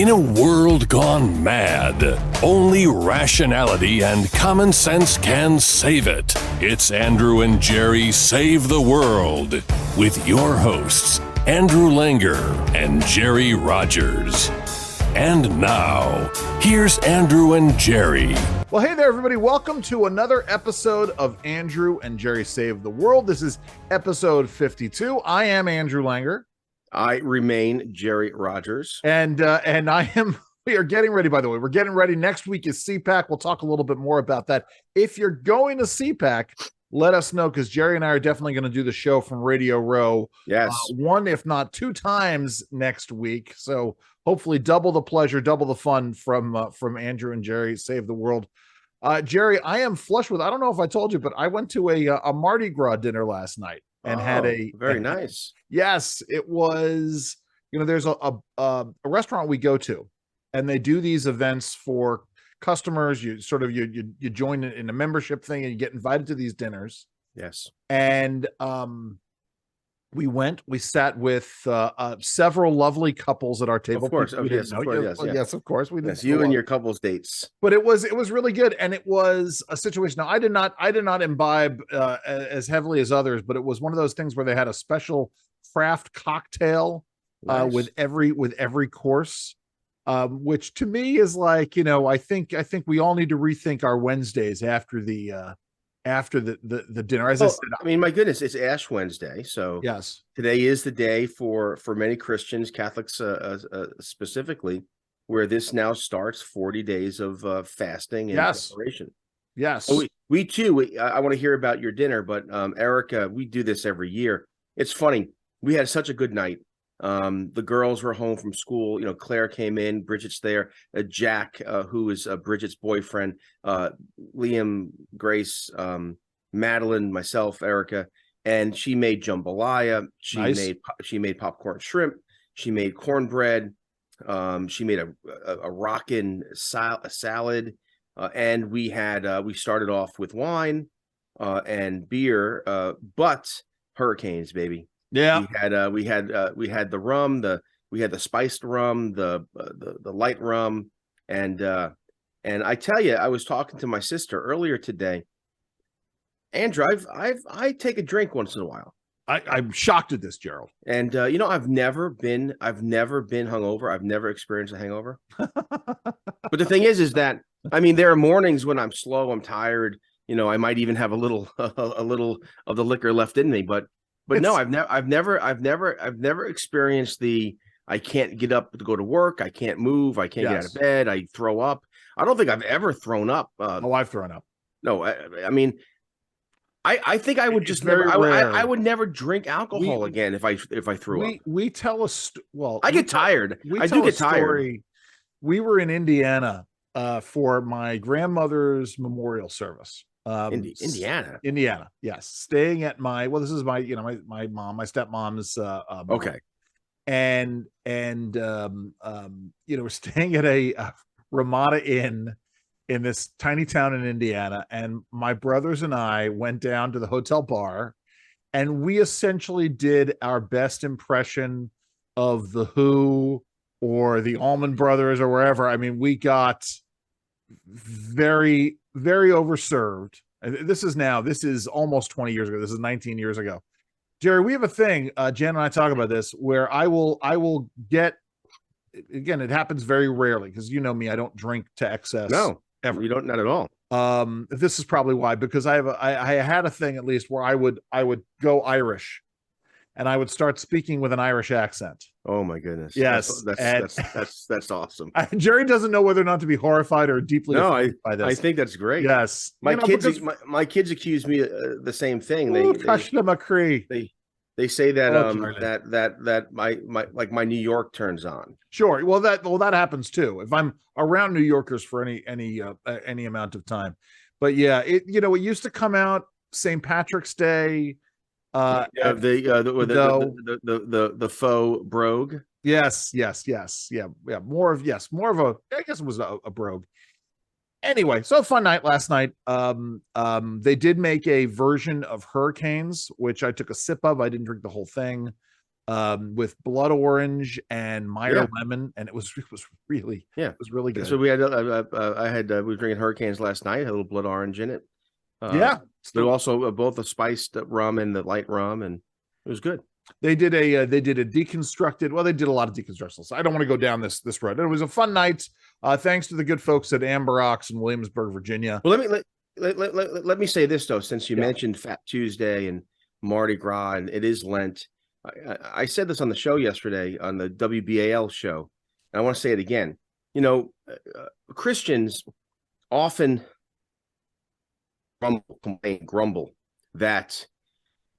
In a world gone mad, only rationality and common sense can save it. It's Andrew and Jerry Save the World with your hosts, Andrew Langer and Jerry Rogers. And now, here's Andrew and Jerry. Well, hey there, everybody. Welcome to another episode of Andrew and Jerry Save the World. This is episode 52. I am Andrew Langer. I remain Jerry Rogers. And we are getting ready, by the way. We're getting ready. Next week is CPAC. We'll talk a little bit more about that. If you're going to CPAC, let us know, because Jerry and I are definitely going to do the show from Radio Row. Yes. One, if not two times next week. So hopefully double the pleasure, double the fun from Andrew and Jerry Save the World. Jerry, I am flush with, I don't know if I told you, but I went to a Mardi Gras dinner last night and had a very nice. Yes, it was, there's a restaurant we go to, and they do these events for customers. You sort of, you join in a membership thing and you get invited to these dinners. Yes. And we sat with several lovely couples at our table. Of course. Yes, of course. We did. Yes, you and your couple's dates. But it was really good, and it was a situation. Now, I did not imbibe as heavily as others, but it was one of those things where they had a special craft cocktail Nice. with every course, which to me is like, I think we all need to rethink our Wednesdays after the dinner. As I said, I mean, my goodness, it's Ash Wednesday, so yes, today is the day for many Christians, Catholics specifically, where this now starts 40 days of fasting and preparation. Yes. So we too. I want to hear about your dinner, but Erica, we do this every year. It's funny. We had such a good night. The girls were home from school. Claire came in, Bridget's there, Jack, who is Bridget's boyfriend, Liam, Grace, Madeline, myself, Erica, and she made jambalaya. She made popcorn shrimp. She made cornbread. She made a rockin' salad, and we started off with wine and beer, but hurricanes, baby. Yeah, we had the rum, we had the spiced rum, the light rum, and I tell you, I was talking to my sister earlier today. Andrew, I take a drink once in a while. I'm shocked at this, Gerald. And I've never been hungover. I've never experienced a hangover. But the thing is that there are mornings when I'm slow, I'm tired. I might even have a little of the liquor left in me, but no, I've never experienced the I can't get up to go to work, I can't move, I can't get out of bed, I throw up. I don't think I've ever thrown up. I've thrown up. No, I think I would just never. I would never drink alcohol again if I threw up. We tell I get tired. I do get tired. We were in Indiana for my grandmother's memorial service. Indiana, yes, staying at this is my my mom, my stepmom's mom. Okay, and we're staying at a Ramada Inn in this tiny town in Indiana, and my brothers and I went down to the hotel bar, and we essentially did our best impression of the Who or the Allman Brothers or wherever. We got very, very overserved. This is almost 20 years ago. This is 19 years ago. Jerry, we have a thing, Jen and I talk about this, where I will get, again, it happens very rarely, because you know me, I don't drink to excess. No, ever. You don't, not at all. This is probably why, because I had a thing, at least, where I would go Irish, and I would start speaking with an Irish accent. Oh my goodness! Yes, that's awesome. Jerry doesn't know whether or not to be horrified or deeply offended by this. I think that's great. Yes, my kids accuse me the same thing. They say that my New York turns on. Sure. Well, that happens too. If I'm around New Yorkers for any amount of time, but yeah, it used to come out St. Patrick's Day. The faux brogue. Yes. Yeah. More of a, I guess it was a brogue. Anyway, so fun night last night. They did make a version of Hurricanes, which I took a sip of. I didn't drink the whole thing. with blood orange and Meyer Yeah. lemon, and it was really good. So we had we were drinking Hurricanes last night. Had a little blood orange in it. But also both the spiced rum and the light rum, and it was good. They did a deconstructed. Well, they did a lot of deconstructions. So I don't want to go down this road. It was a fun night. Thanks to the good folks at Amber Ox in Williamsburg, Virginia. Well, let me say this though, since you mentioned Fat Tuesday and Mardi Gras, and it is Lent. I said this on the show yesterday on the WBAL show, and I want to say it again. You know, Christians often grumble that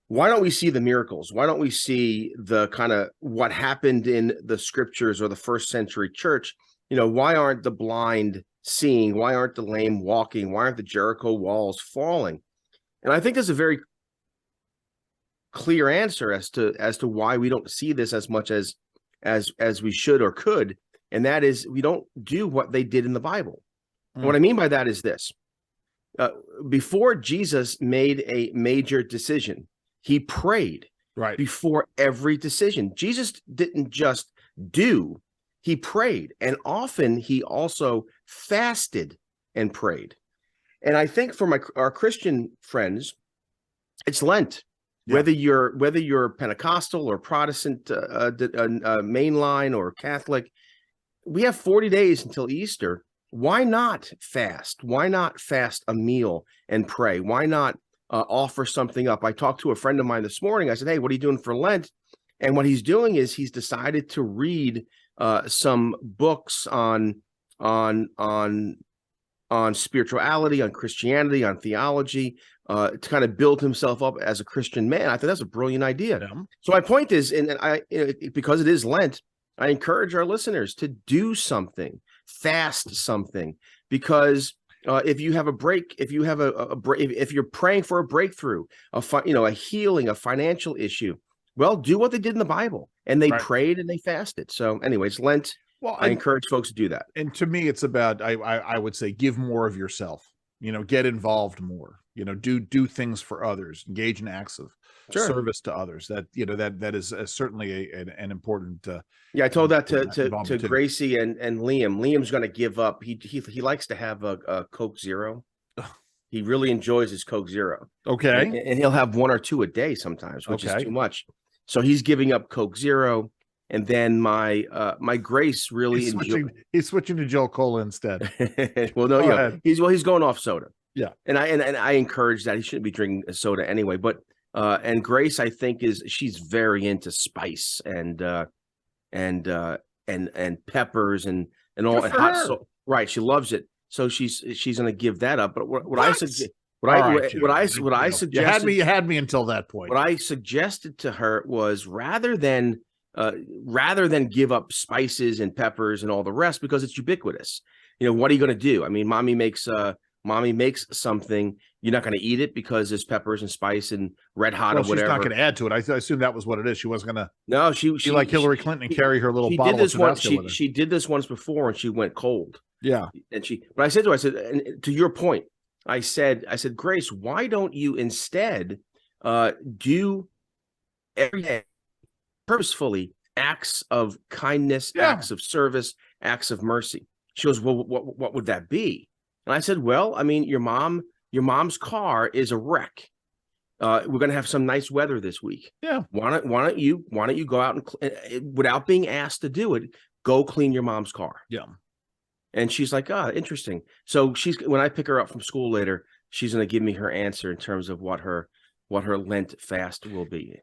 why don't we see the miracles? Why don't we see the kind of what happened in the scriptures or the first century church? You know, why aren't the blind seeing? Why aren't the lame walking? Why aren't the Jericho walls falling? And I think there's a very clear answer as to why we don't see this as much as we should or could, and that is we don't do what they did in the Bible. And what I mean by that is this: before Jesus made a major decision, he prayed before every decision. Jesus didn't just do, he prayed, and often he also fasted and prayed. And I think for our Christian friends, it's Lent. Yeah. Whether you're Pentecostal or Protestant, mainline or Catholic, we have 40 days until Easter. Why not fast? Why not fast a meal and pray? Why not offer something up? I talked to a friend of mine this morning. I said, "Hey, what are you doing for Lent?" And what he's doing is he's decided to read some books on spirituality, on Christianity, on theology, to kind of build himself up as a Christian man. I think that's a brilliant idea. Yeah. So my point is, and because it is Lent, I encourage our listeners to do something, fast something, because if you have a break, if you have if you're praying for a breakthrough, a healing, a financial issue, well, do what they did in the Bible, and they prayed and they fasted. So, anyways, Lent. Well, I encourage folks to do that. And to me, it's about I would say give more of yourself. You know, get involved more. You know, do things for others. Engage in acts of service to others. That that is certainly an important. I told that to Gracie and Liam. Liam's going to give up. He likes to have a Coke Zero. He really enjoys his Coke Zero. Okay, and he'll have one or two a day sometimes, which is too much. So he's giving up Coke Zero. And then my Grace really he's switching to Joe Cola instead. Well, no, he's going off soda. Yeah, and I encourage that. He shouldn't be drinking soda anyway. But and Grace, I think, she's very into spice and peppers and all and hot sauce. Right, she loves it. So she's going to give that up. But what I suggest. You had me until that point. What I suggested to her was rather than give up spices and peppers and all the rest, because it's ubiquitous. You know, what are you going to do? I mean, mommy makes something. You're not going to eat it because there's peppers and spice and red hot or whatever. She's not going to add to it. I assume that was what it is. She wasn't going to. No, she like Hillary Clinton and carry her little bottle of Tabasco with her. She did this once before and she went cold. Yeah. But I said to her, and to your point, I said, Grace, why don't you instead do every day purposefully acts of kindness, acts of service, acts of mercy? She goes, well, what would that be? And I said, well, I mean, your mom's car is a wreck. We're going to have some nice weather this week. Yeah. Why don't you go out and without being asked to do it, go clean your mom's car? Yeah. And she's like, interesting. So when I pick her up from school later, she's going to give me her answer in terms of what her Lent fast will be.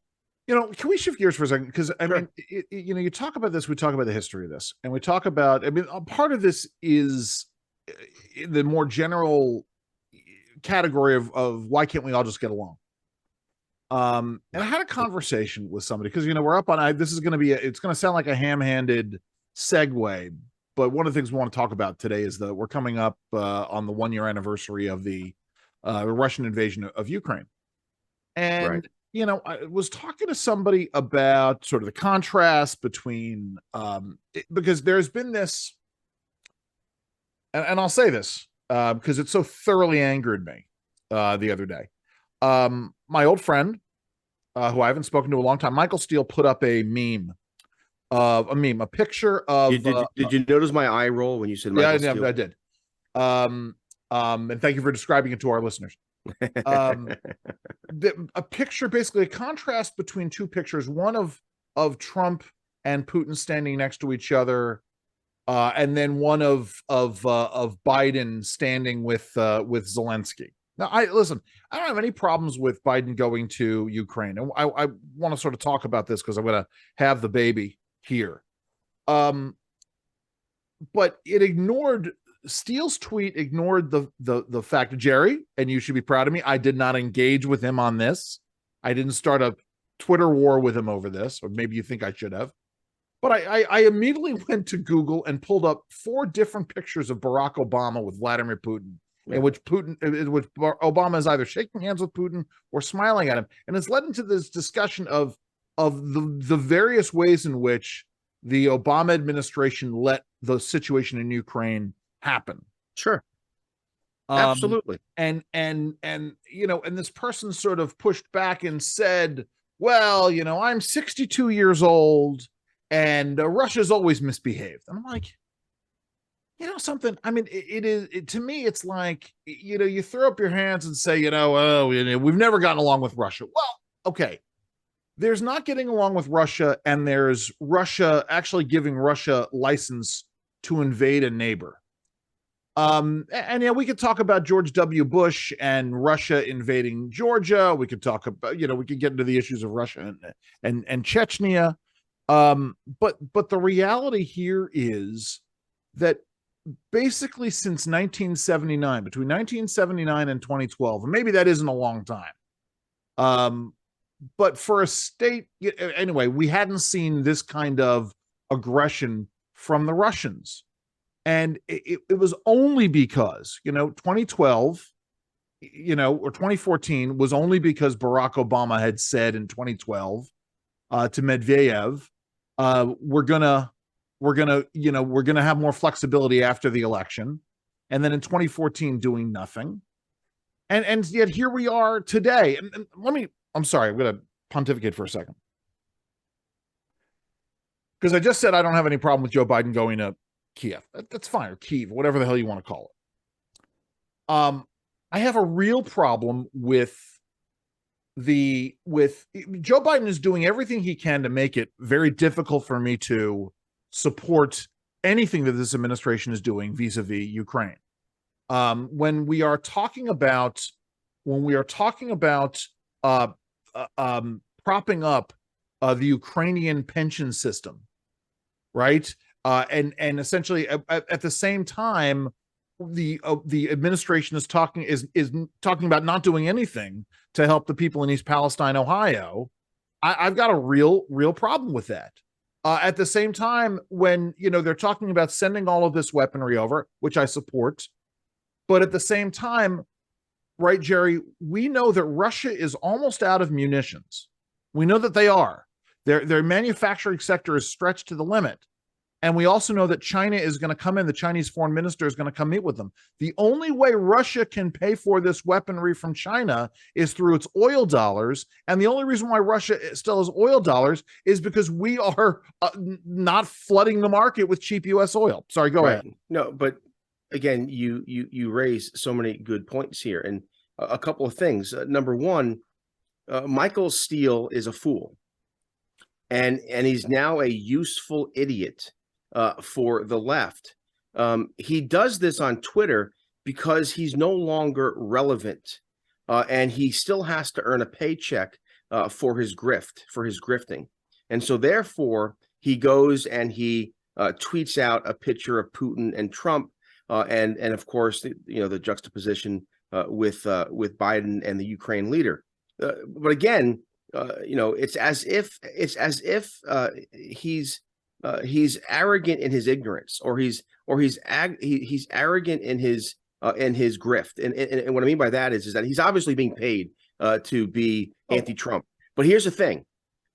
You know, can we shift gears for a second? Because I mean, you talk about this, we talk about the history of this, and we talk about, I mean, a part of this is the more general category of why can't we all just get along? And I had a conversation with somebody because, we're up on, this is going to be, it's going to sound like a ham-handed segue, but one of the things we want to talk about today is that we're coming up on the 1-year anniversary of the Russian invasion of Ukraine. And, I was talking to somebody about sort of the contrast between, because there's been this, and I'll say this because it so thoroughly angered me the other day. My old friend, who I haven't spoken to in a long time. Michael Steele put up a picture of. Did you notice my eye roll when you said Michael Steele? I did. And thank you for describing it to our listeners. A picture, basically a contrast between two pictures, one of Trump and Putin standing next to each other, and then one of Biden standing with Zelensky. Now, I don't have any problems with Biden going to Ukraine. And I want to sort of talk about this because I'm going to have the baby here. But Steele's tweet ignored the fact, Jerry, and you should be proud of me, I did not engage with him on this. I didn't start a Twitter war with him over this, or maybe you think I should have. But I immediately went to Google and pulled up 4 different pictures of Barack Obama with Vladimir Putin, in which Obama is either shaking hands with Putin or smiling at him. And it's led into this discussion of the various ways in which the Obama administration let the situation in Ukraine happen. Sure. Absolutely. And this person sort of pushed back and said, well, I'm 62 years old and Russia's always misbehaved. And I'm like, something. I mean, to me, it's like, you throw up your hands and say, we've never gotten along with Russia. Well, okay. There's not getting along with Russia, and there's Russia actually giving Russia license to invade a neighbor. And we could talk about George W. Bush and Russia invading Georgia. We could talk about, we could get into the issues of Russia and Chechnya. But the reality here is that basically since 1979, between 1979 and 2012, and maybe that isn't a long time. But for a state, anyway, we hadn't seen this kind of aggression from the Russians. And it was only because, 2012, or 2014 was only because Barack Obama had said in 2012 to Medvedev, we're gonna have more flexibility after the election. And then in 2014 doing nothing. And yet here we are today. And I'm sorry, I'm going to pontificate for a second. Because I just said I don't have any problem with Joe Biden going to Kiev. That's fine, or Kyiv, whatever the hell you want to call it. I have a real problem with Joe Biden is doing everything he can to make it very difficult for me to support anything that this administration is doing vis-a-vis Ukraine. When we are talking about propping up the Ukrainian pension system, right? And essentially at the same time, the administration is talking about not doing anything to help the people in East Palestine, Ohio. I've got a real problem with that. At the same time, when they're talking about sending all of this weaponry over, which I support, but at the same time, right, Jerry, we know that Russia is almost out of munitions. We know that they are. Their manufacturing sector is stretched to the limit. And we also know that China is going to come in. The Chinese foreign minister is going to come meet with them. The only way Russia can pay for this weaponry from China is through its oil dollars. And the only reason why Russia still has oil dollars is because we are not flooding the market with cheap U.S. oil. Sorry, go ahead. No, but again, you raise so many good points here. And a couple of things. Number one, Michael Steele is a fool. And he's now a useful idiot for the left. He does this on Twitter because he's no longer relevant, and he still has to earn a paycheck for his grifting. And so therefore, he goes and he tweets out a picture of Putin and Trump, and of course, the juxtaposition with Biden and the Ukraine leader. But again, it's as if he's arrogant in his ignorance, or he's arrogant in his grift. And what I mean by that is that he's obviously being paid to be anti-Trump. But here's the thing: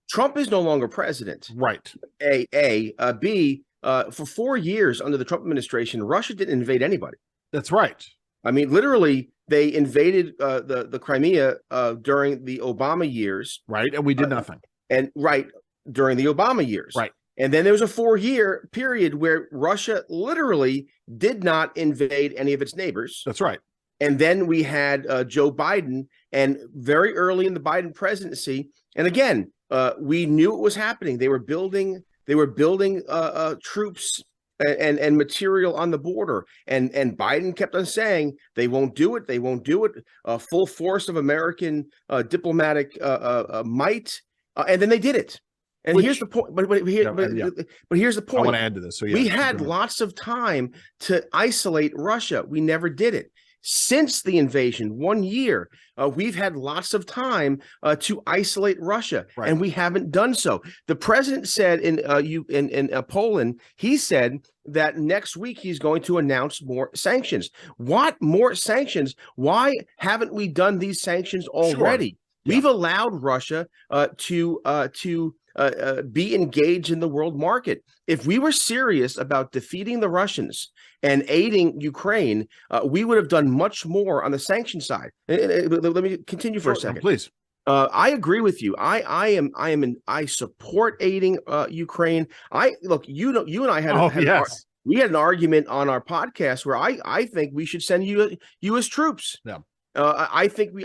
Trump is no longer president. Right. B. For 4 years under the Trump administration, Russia didn't invade anybody. That's right. I mean, literally, They invaded the Crimea during the Obama years, right, and we did nothing. And during the Obama years, right. And then there was a 4-year period where Russia literally did not invade any of its neighbors. That's right. And then we had Joe Biden, and very early in the Biden presidency, and again, we knew it was happening. They were building troops and material on the border, and Biden kept on saying they won't do it. They won't do it. Full force of American diplomatic might, and then they did it. And here's the point. But here's the point. I want to add to this. So we had lots of time to isolate Russia. We never did it. Since the invasion, 1 year, we've had lots of time to isolate Russia, and we haven't done so. The president said in Poland, he said that next week he's going to announce more sanctions. What more sanctions? Why haven't we done these sanctions already? Sure. We've allowed Russia to be engaged in the world market. If we were serious about defeating the Russians and aiding Ukraine, we would have done much more on the sanction side. Let me continue for a second, please. I agree with you. I support aiding Ukraine. You and I had we had an argument on our podcast where I think we should send U.S. troops. Yeah. I think we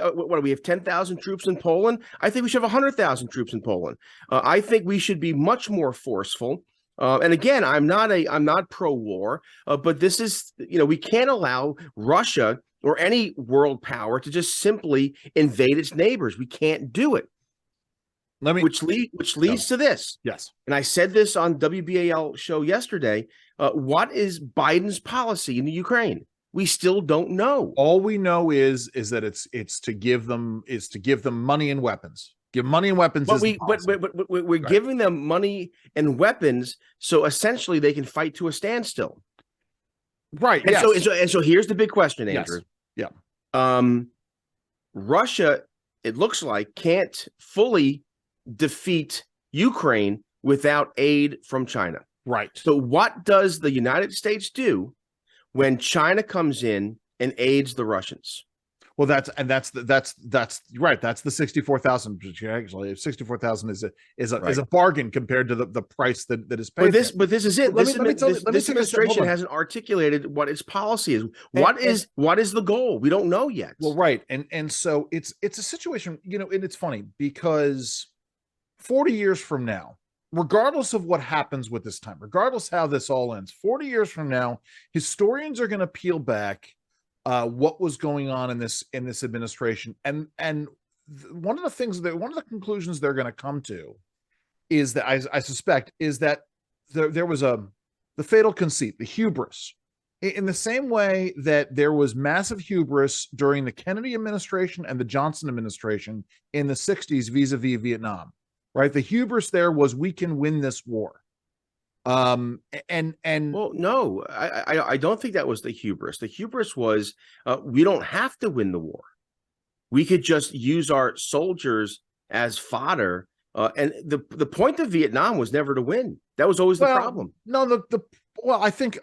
have 10,000 troops in Poland. I think we should have 100,000 troops in Poland. I think we should be much more forceful. And again, I'm not pro-war, but this is, we can't allow Russia or any world power to just simply invade its neighbors. We can't do it. Which leads to this. Yes. And I said this on WBAL show yesterday. What is Biden's policy in the Ukraine? We still don't know. All we know is that it's to give them money and weapons. Give money and weapons. But we're giving them money and weapons, so essentially they can fight to a standstill. Right. And so here's the big question, Andrew. Yes. Yeah. Russia, it looks like, can't fully defeat Ukraine without aid from China. Right. So what does the United States do when China comes in and aids the Russians? Well, that's right. That's the 64,000. Actually, 64,000 is a bargain compared to the price that is paid. But this is it. This administration hasn't articulated what its policy is. What is the goal? We don't know yet. Well, right, and so it's a situation, and it's funny because 40 years from now, regardless of what happens with this time, regardless how this all ends, 40 years from now, historians are going to peel back what was going on in this administration, and one of the conclusions they're going to come to is that I suspect is that there was the fatal conceit, the hubris, in the same way that there was massive hubris during the Kennedy administration and the Johnson administration in the 60s vis-a-vis Vietnam. Right, the hubris there was we can win this war. Well, no, I don't think that was the hubris. The hubris was we don't have to win the war. We could just use our soldiers as fodder. And the point of Vietnam was never to win. That was always the problem. No, I think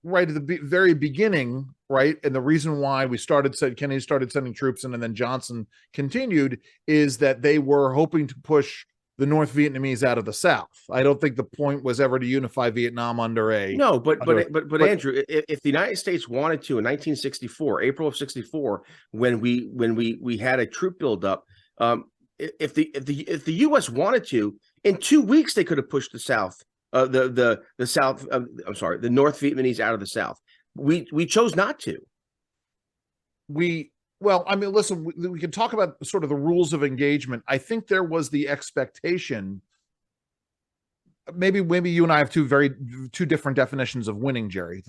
right at the very beginning, right, and the reason why Kennedy started sending troops in, and then Johnson continued, is that they were hoping to push the North Vietnamese out of the South. I don't think the point was ever to unify Vietnam under a but Andrew, if the United States wanted to in 1964, April of 64, when we had a troop buildup, if the U.S. wanted to, in 2 weeks they could have pushed the South. The North Vietnamese out of the South. We chose not to. Listen, we can talk about sort of the rules of engagement. I think there was the expectation. Maybe you and I have two different definitions of winning, Jerry.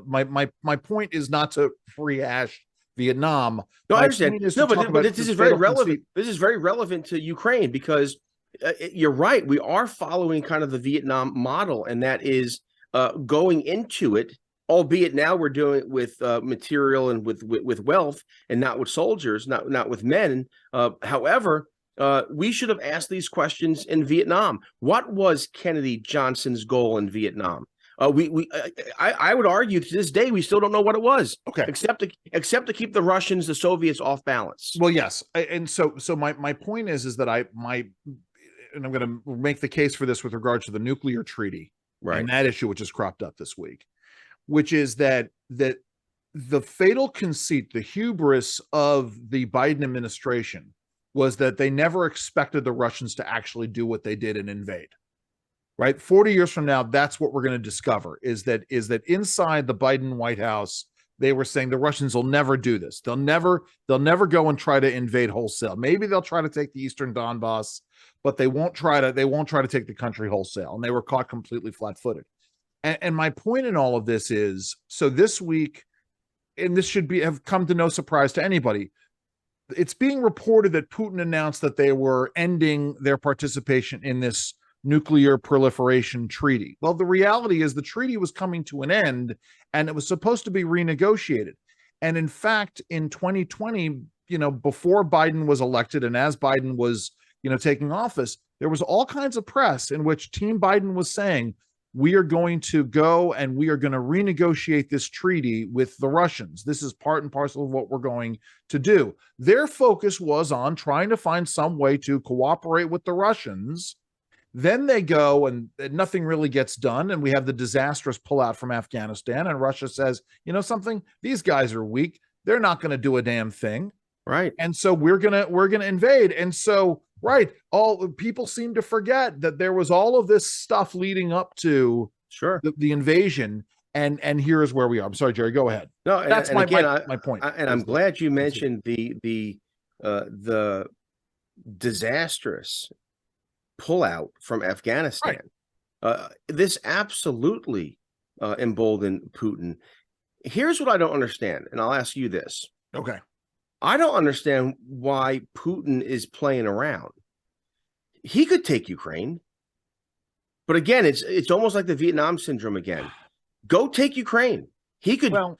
My point is not to rehash Vietnam. No, I understand. But this is very relevant. This is very relevant to Ukraine because you're right. We are following kind of the Vietnam model, and that is going into it, albeit now we're doing it with material and with wealth and not with soldiers, not with men. However, we should have asked these questions in Vietnam. What was Kennedy Johnson's goal in Vietnam? I would argue to this day we still don't know what it was. Okay, except to keep the Russians, the Soviets off balance. Well, yes, and so my point is that and I'm going to make the case for this with regards to the nuclear treaty, Right. and that issue which has cropped up this week, which is that the fatal conceit, the hubris of the Biden administration was that they never expected the Russians to actually do what they did and invade. Right? 40 years from now, that's what we're going to discover is that inside the Biden White House, they were saying the Russians will never do this. They'll never go and try to invade wholesale. Maybe they'll try to take the Eastern Donbass, but they won't try to take the country wholesale. And they were caught completely flat-footed. And my point in all of this is, so this week, and this should have come to no surprise to anybody, it's being reported that Putin announced that they were ending their participation in this nuclear proliferation treaty. Well, the reality is the treaty was coming to an end and it was supposed to be renegotiated. And in fact, in 2020, before Biden was elected and as Biden was, taking office, there was all kinds of press in which Team Biden was saying, we are going to go and we are going to renegotiate this treaty with the Russians. This is part and parcel of what we're going to do. Their focus was on trying to find some way to cooperate with the Russians. Then they go and nothing really gets done. And we have the disastrous pullout from Afghanistan. And Russia says, something, these guys are weak. They're not going to do a damn thing. Right. And so we're going to invade. And so, right. All people seem to forget that there was all of this stuff leading up to the invasion. And here is where we are. I'm sorry, Jerry, go ahead. No, that's my point. And I'm glad you mentioned the disastrous pullout from Afghanistan. Right. This absolutely emboldened Putin. Here's what I don't understand, and I'll ask you this. Okay. I don't understand why Putin is playing around. He could take Ukraine, but again, it's almost like the Vietnam syndrome again. Go take Ukraine. He could. Well,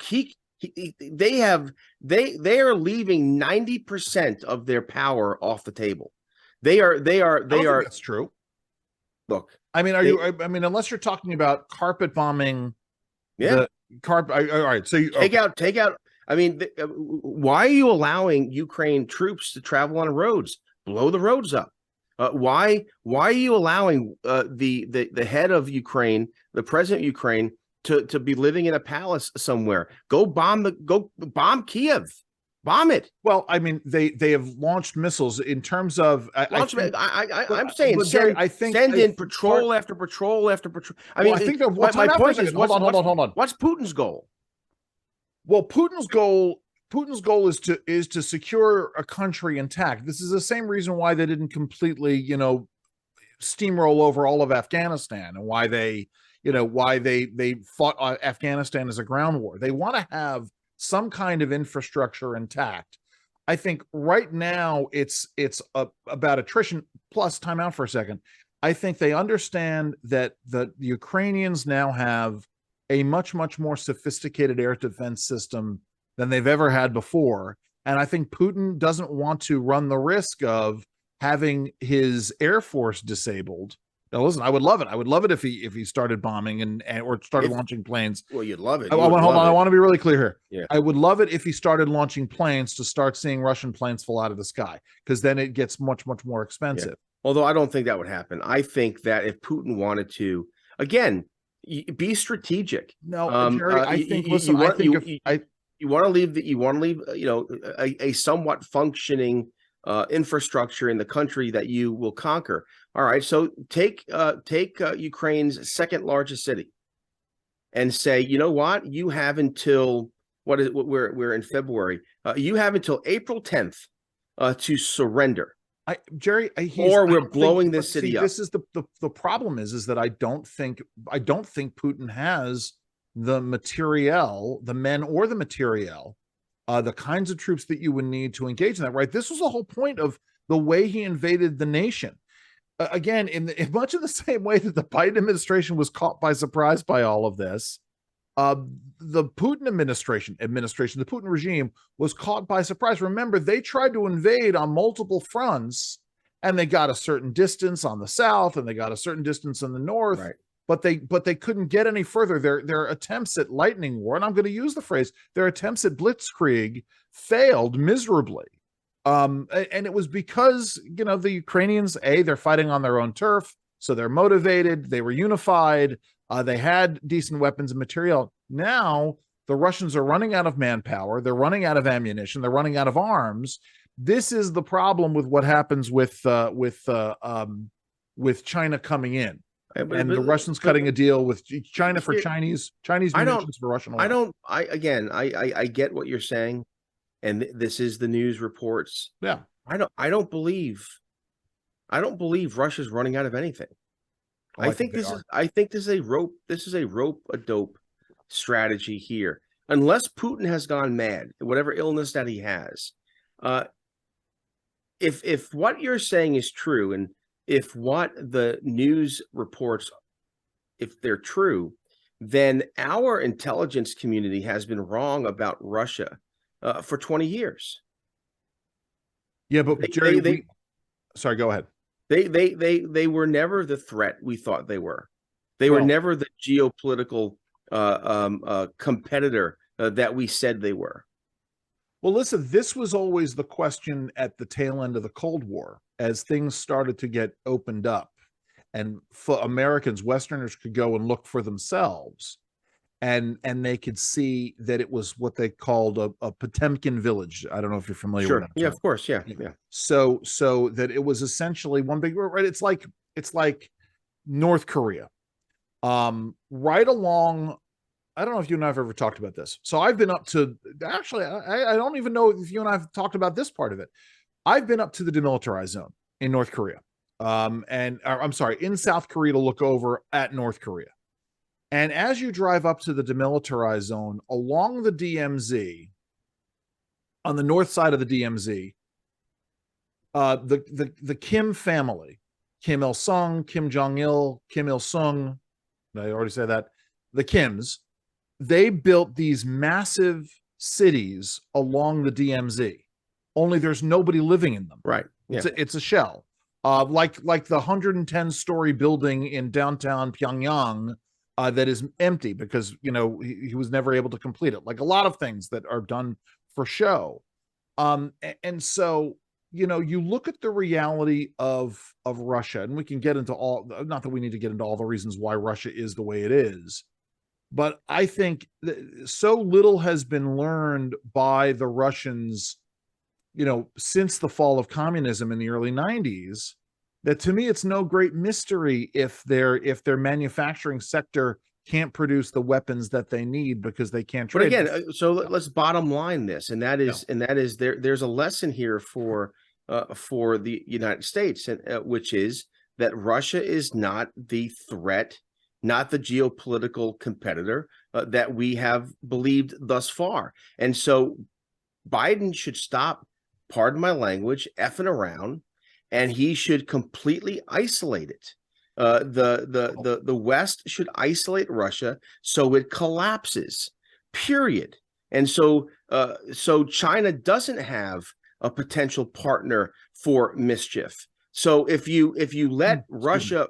they are leaving 90% of their power off the table. They are. That's true. Look, I mean, unless you're talking about carpet bombing. Yeah. All right. So take out. I mean, why are you allowing Ukraine troops to travel on roads? Blow the roads up. Why are you allowing the head of Ukraine, the president of Ukraine, to be living in a palace somewhere? Go bomb Kiev. Bomb it. Well, I mean, they have launched missiles in terms of. I'm saying send in patrol after patrol after patrol. I mean, I think my point is, hold on. What's Putin's goal? Well, Putin's goal is to secure a country intact. This is the same reason why they didn't completely, steamroll over all of Afghanistan, and why they fought Afghanistan as a ground war. They want to have some kind of infrastructure intact. I think right now it's about attrition. Plus, time out for a second. I think they understand that the Ukrainians now have a much, much more sophisticated air defense system than they've ever had before. And I think Putin doesn't want to run the risk of having his Air Force disabled. Now, listen, I would love it. I would love it if he started bombing or started launching planes. Well, you'd love it. Hold on. I want to be really clear here. Yeah. I would love it if he started launching planes to start seeing Russian planes fall out of the sky, because then it gets much, much more expensive. Yeah. Although I don't think that would happen. I think that if Putin wanted to, again, be strategic. No, Jerry, I think. You want to leave a somewhat functioning infrastructure in the country that you will conquer. All right, so take Ukraine's second largest city, and say, you know what, you have until we're in February. You have until April 10th to surrender. Jerry, we're blowing this city up. This is the problem is that I don't think Putin has the materiel, the men or the materiel, the kinds of troops that you would need to engage in that. Right. This was the whole point of the way he invaded the nation. Again, in much of the same way that the Biden administration was caught by surprise by all of this, the Putin administration, the Putin regime was caught by surprise. Remember, they tried to invade on multiple fronts, and they got a certain distance on the south, and they got a certain distance in the north. Right. but they couldn't get any further. Their attempts at lightning war, and I'm going to use the phrase, their attempts at blitzkrieg failed miserably. And it was because, the Ukrainians, they're fighting on their own turf, so they're motivated, they were unified, they had decent weapons and material. Now the Russians are running out of manpower, they're running out of ammunition, they're running out of arms. This is the problem with what happens with China coming in, and the Russians cutting a deal with China for Chinese munitions for Russian oil. I get what you're saying, and this is the news reports. Yeah, I don't believe Russia's running out of anything. I think this is a rope-a-dope strategy here. Unless Putin has gone mad, whatever illness that he has, if what you're saying is true, and if what the news reports, if they're true, then our intelligence community has been wrong about Russia for 20 years. Yeah, but Jerry, sorry, go ahead. They were never the threat we thought they were. They were never the geopolitical competitor that we said they were. Well, listen, this was always the question at the tail end of the Cold War, as things started to get opened up, and Americans, Westerners, could go and look for themselves, and they could see that it was what they called a Potemkin village. I don't know if you're familiar with that. Yeah, of course. Yeah. So that it was essentially one big, right? It's like North Korea. Right along, I don't know if you and I have ever talked about this. So I've been up to, actually, I don't even know if you and I have talked about this part of it. I've been up to the demilitarized zone in North Korea. In South Korea, to look over at North Korea. And as you drive up to the demilitarized zone along the DMZ, on the north side of the DMZ, the Kim family, Kim Il Sung, Kim Jong Il, Kim Il Sung, did I already say that? The Kims, they built these massive cities along the DMZ. Only there's nobody living in them. Right. Yeah. It's a shell. Like the 110-story building in downtown Pyongyang that is empty because he was never able to complete it. Like a lot of things that are done for show. And so you look at the reality of Russia, and we can get into not that we need to get into all the reasons why Russia is the way it is, but I think that so little has been learned by the Russians, since the fall of communism in the early 90s, that to me, it's no great mystery if their manufacturing sector can't produce the weapons that they need because they can't trade. But again, so let's bottom line this, and that is there's a lesson here for the United States, which is that Russia is not the threat, not the geopolitical competitor that we have believed thus far. And so Biden should stop, pardon my language, effing around, and he should completely isolate it. The West should isolate Russia so it collapses, period. And so China doesn't have a potential partner for mischief. So if you let Russia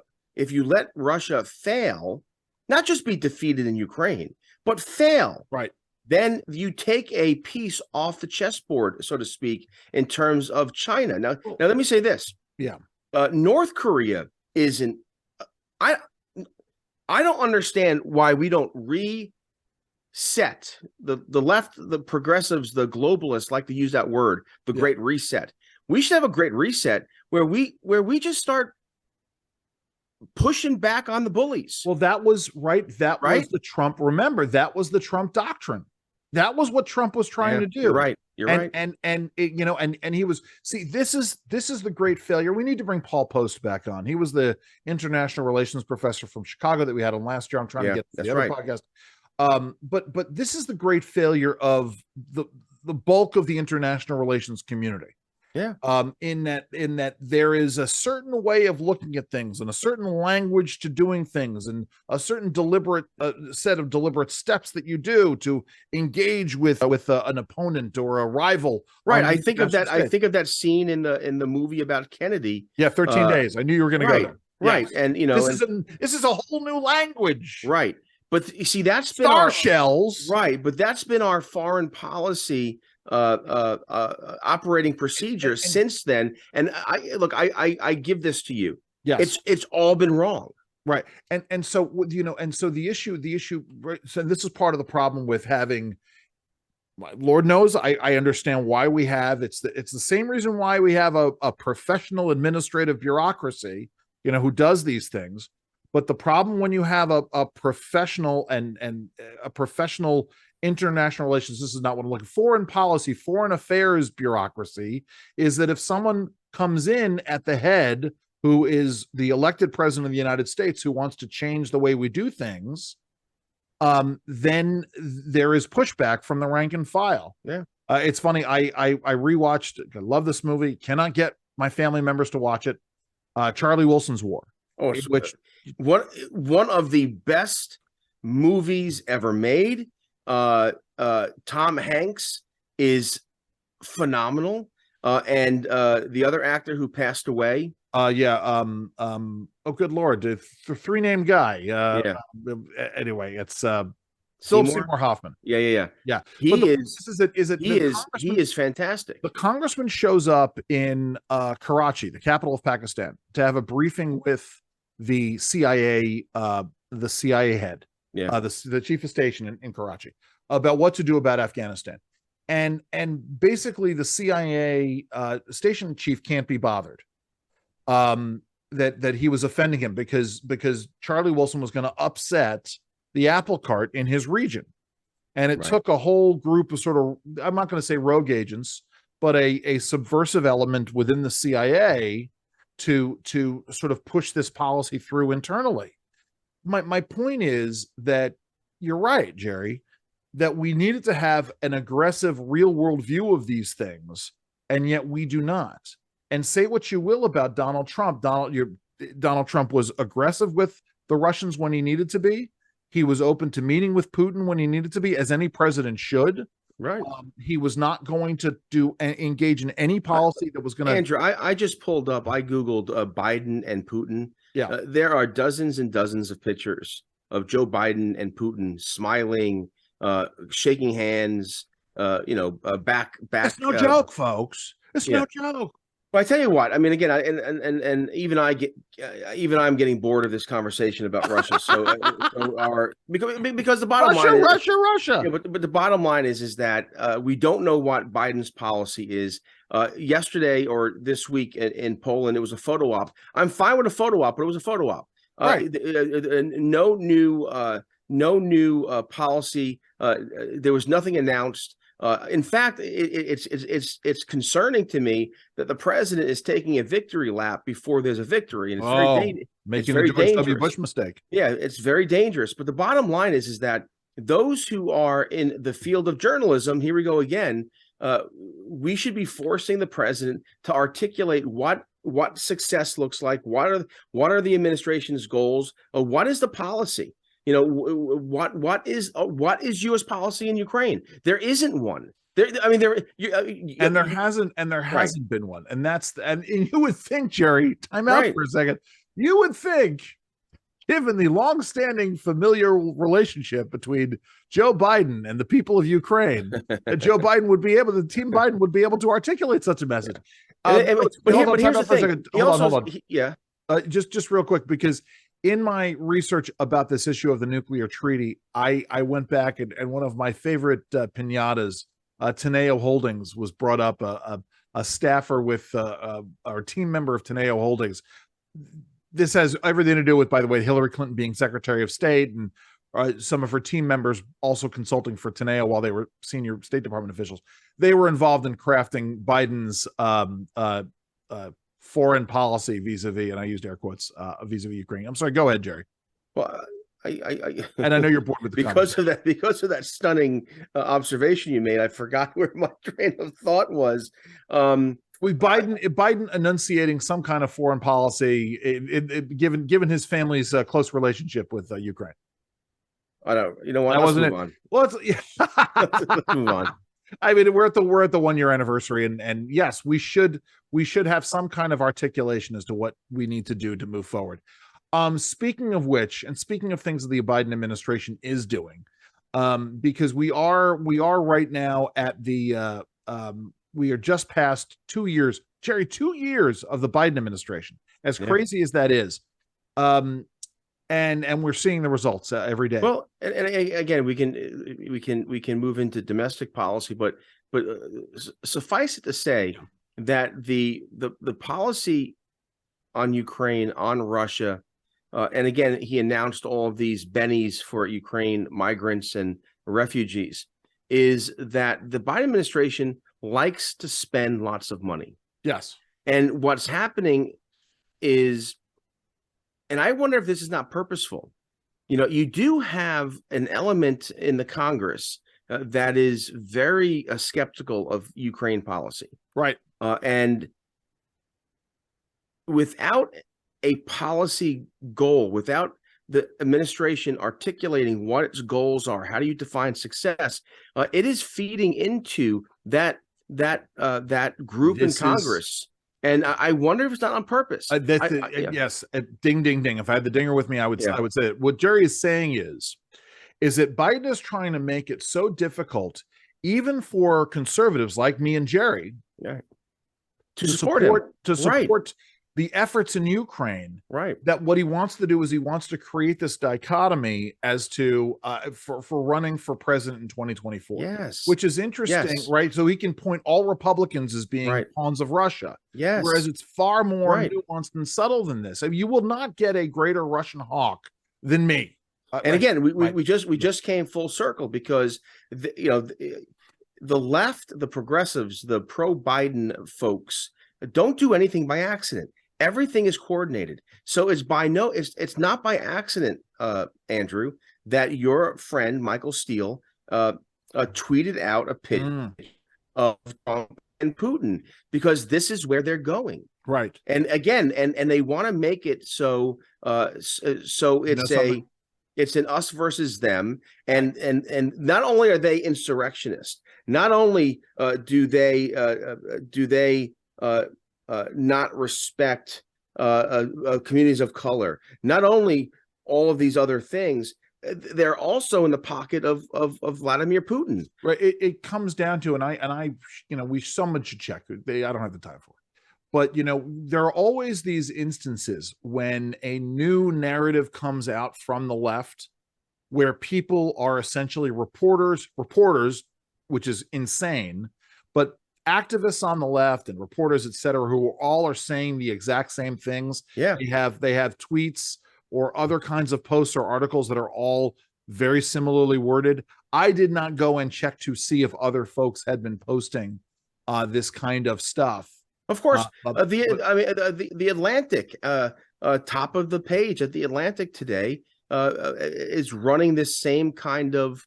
fail, not just be defeated in Ukraine, but fail, right, then you take a piece off the chessboard, so to speak, in terms of China. Now let me say this. Yeah. North Korea isn't, I don't understand why we don't reset the left, the progressives, the globalists like to use that word, the Great Reset. We should have a great reset where we just start pushing back on the bullies. Well, that was right. That was the Trump. Remember, that was the Trump doctrine. That was what Trump was trying to do. You're right. You're right. And he was, this is the great failure. We need to bring Paul Post back on. He was the international relations professor from Chicago that we had on last year. I'm trying to get the other podcast. But this is the great failure of the bulk of the international relations community. Yeah. In that there is a certain way of looking at things and a certain language to doing things and a certain deliberate set of deliberate steps that you do to engage with an opponent or a rival. Right. I think of that scene in the movie about Kennedy. Yeah. 13 days. I knew you were going to go there. Right. Yes. And, This is a whole new language. right. But you see, that's been Star shells. right. But that's been our foreign policy operating procedure since then. And I give this to you. Yes. It's all been wrong. Right. And so, so the issue, right, so this is part of the problem with having, Lord knows, I understand why we have, it's the same reason why we have a professional administrative bureaucracy, who does these things. But the problem when you have a professional and a professional international relations, this is not what I'm looking for, foreign policy, foreign affairs bureaucracy, is that if someone comes in at the head who is the elected president of the United States who wants to change the way we do things, then there is pushback from the rank and file. Yeah. It's funny. I rewatched, I love this movie, cannot get my family members to watch it. Charlie Wilson's War. Oh, which one of the best movies ever made. Tom Hanks is phenomenal. And the other actor who passed away. Oh, good Lord. The three-name guy. Anyway, it's Philip Seymour Hoffman. Yeah. He is fantastic. The congressman shows up in Karachi, the capital of Pakistan, to have a briefing with the CIA head, the chief of station in Karachi, about what to do about Afghanistan. And basically the CIA station chief can't be bothered. That he was offending him because Charlie Wilson was going to upset the apple cart in his region. And it took a whole group of sort of, I'm not going to say rogue agents, but a subversive element within the CIA to sort of push this policy through internally. My point is that you're right, Jerry, that we needed to have an aggressive real world view of these things, and yet we do not. And say what you will about Donald Trump. Donald Trump was aggressive with the Russians when he needed to be. He was open to meeting with Putin when he needed to be, as any president should. Right. He was not going to engage in any policy that was going to. Andrew, I just pulled up. I googled Biden and Putin. Yeah, there are dozens and dozens of pictures of Joe Biden and Putin smiling, shaking hands. Back. It's no joke, folks. It's no joke. Well, I tell you what. I mean, again, and even I'm getting bored of this conversation about Russia. So, because the bottom line is Russia. Yeah, but the bottom line is that we don't know what Biden's policy is. Yesterday or this week in Poland, it was a photo op. I'm fine with a photo op, but it was a photo op. Right. No new policy. There was nothing announced. In fact, it's concerning to me that the president is taking a victory lap before there's a victory, and it's making a George W. Bush mistake. Yeah, it's very dangerous. But the bottom line is that those who are in the field of journalism, here we go again, we should be forcing the president to articulate what success looks like. What are the administration's goals? What is the policy? What is U.S. policy in Ukraine? There isn't one. There hasn't been one, and you would think, Jerry, time out for a second. You would think, given the long-standing familiar relationship between Joe Biden and the people of Ukraine, that the Team Biden would be able to articulate such a message. But here's the thing. Hold on. Just real quick, because in my research about this issue of the nuclear treaty, I went back and one of my favorite pinatas, Teneo Holdings, was brought up. A staffer with our team member of Teneo Holdings. This has everything to do with, by the way, Hillary Clinton being Secretary of State, and some of her team members also consulting for Teneo while they were senior State Department officials. They were involved in crafting Biden's foreign policy vis-a-vis, and I used air quotes, vis-a-vis Ukraine. I'm sorry. Go ahead, Jerry. Well, and I know you're bored with the because of that stunning observation you made. I forgot where my train of thought was. Biden enunciating some kind of foreign policy, given his family's close relationship with Ukraine. I don't. You know what? Let's move on. Well, let's move on. I mean, we're at the 1 year anniversary, and yes, we should have some kind of articulation as to what we need to do to move forward. Speaking of which, and speaking of things that the Biden administration is doing, because we are right now at the we are just past 2 years, Jerry, 2 years of the Biden administration. As crazy as that is, and we're seeing the results every day. Well, and again, we can move into domestic policy, but suffice it to say that the policy on Ukraine, on Russia, and again, he announced all of these bennies for Ukraine migrants and refugees, is that the Biden administration likes to spend lots of money. Yes. And what's happening is, and I wonder if this is not purposeful, you do have an element in the Congress that is very skeptical of Ukraine policy. Right. And without a policy goal, without the administration articulating what its goals are, how do you define success? It is feeding into that group in Congress. And I wonder if it's not on purpose. Yes. Ding, ding, ding. If I had the dinger with me, I would say it. What Jerry is saying is that Biden is trying to make it so difficult, even for conservatives like me and Jerry, to support the efforts in Ukraine. Right. That what he wants to do is he wants to create this dichotomy as to for running for president in 2024. Yes. Which is interesting, right? So he can point all Republicans as being pawns of Russia. Yes. Whereas it's far more nuanced and subtle than this. I mean, you will not get a greater Russian hawk than me. And again, we just came full circle, because the left, the progressives, the pro-Biden folks don't do anything by accident. Everything is coordinated. So it's not by accident, Andrew, that your friend Michael Steele tweeted out a pitch of Trump and Putin, because this is where they're going. Right. And again, and they want to make it so it's an us versus them. And not only are they insurrectionists, not only do they not respect communities of color, not only all of these other things, they're also in the pocket of Vladimir Putin. Right. It comes down to, and I we someone should check. I don't have the time for it. But there are always these instances when a new narrative comes out from the left, where people are essentially reporters, which is insane, but activists on the left and reporters, et cetera, who all are saying the exact same things. Yeah. They have tweets or other kinds of posts or articles that are all very similarly worded. I did not go and check to see if other folks had been posting this kind of stuff. Of course, the Atlantic, top of the page at the Atlantic today, is running this same kind of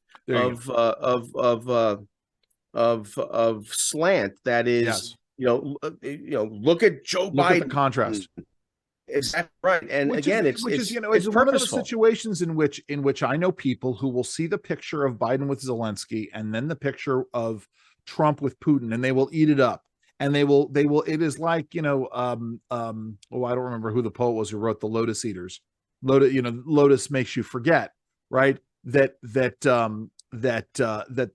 slant that is, look at Joe Biden. At the contrast. Exactly right. And which again, is it's one of those situations in which I know people who will see the picture of Biden with Zelensky and then the picture of Trump with Putin, and they will eat it up. And they will, it is like, I don't remember who the poet was who wrote the Lotus Eaters. Lotus makes you forget, right? That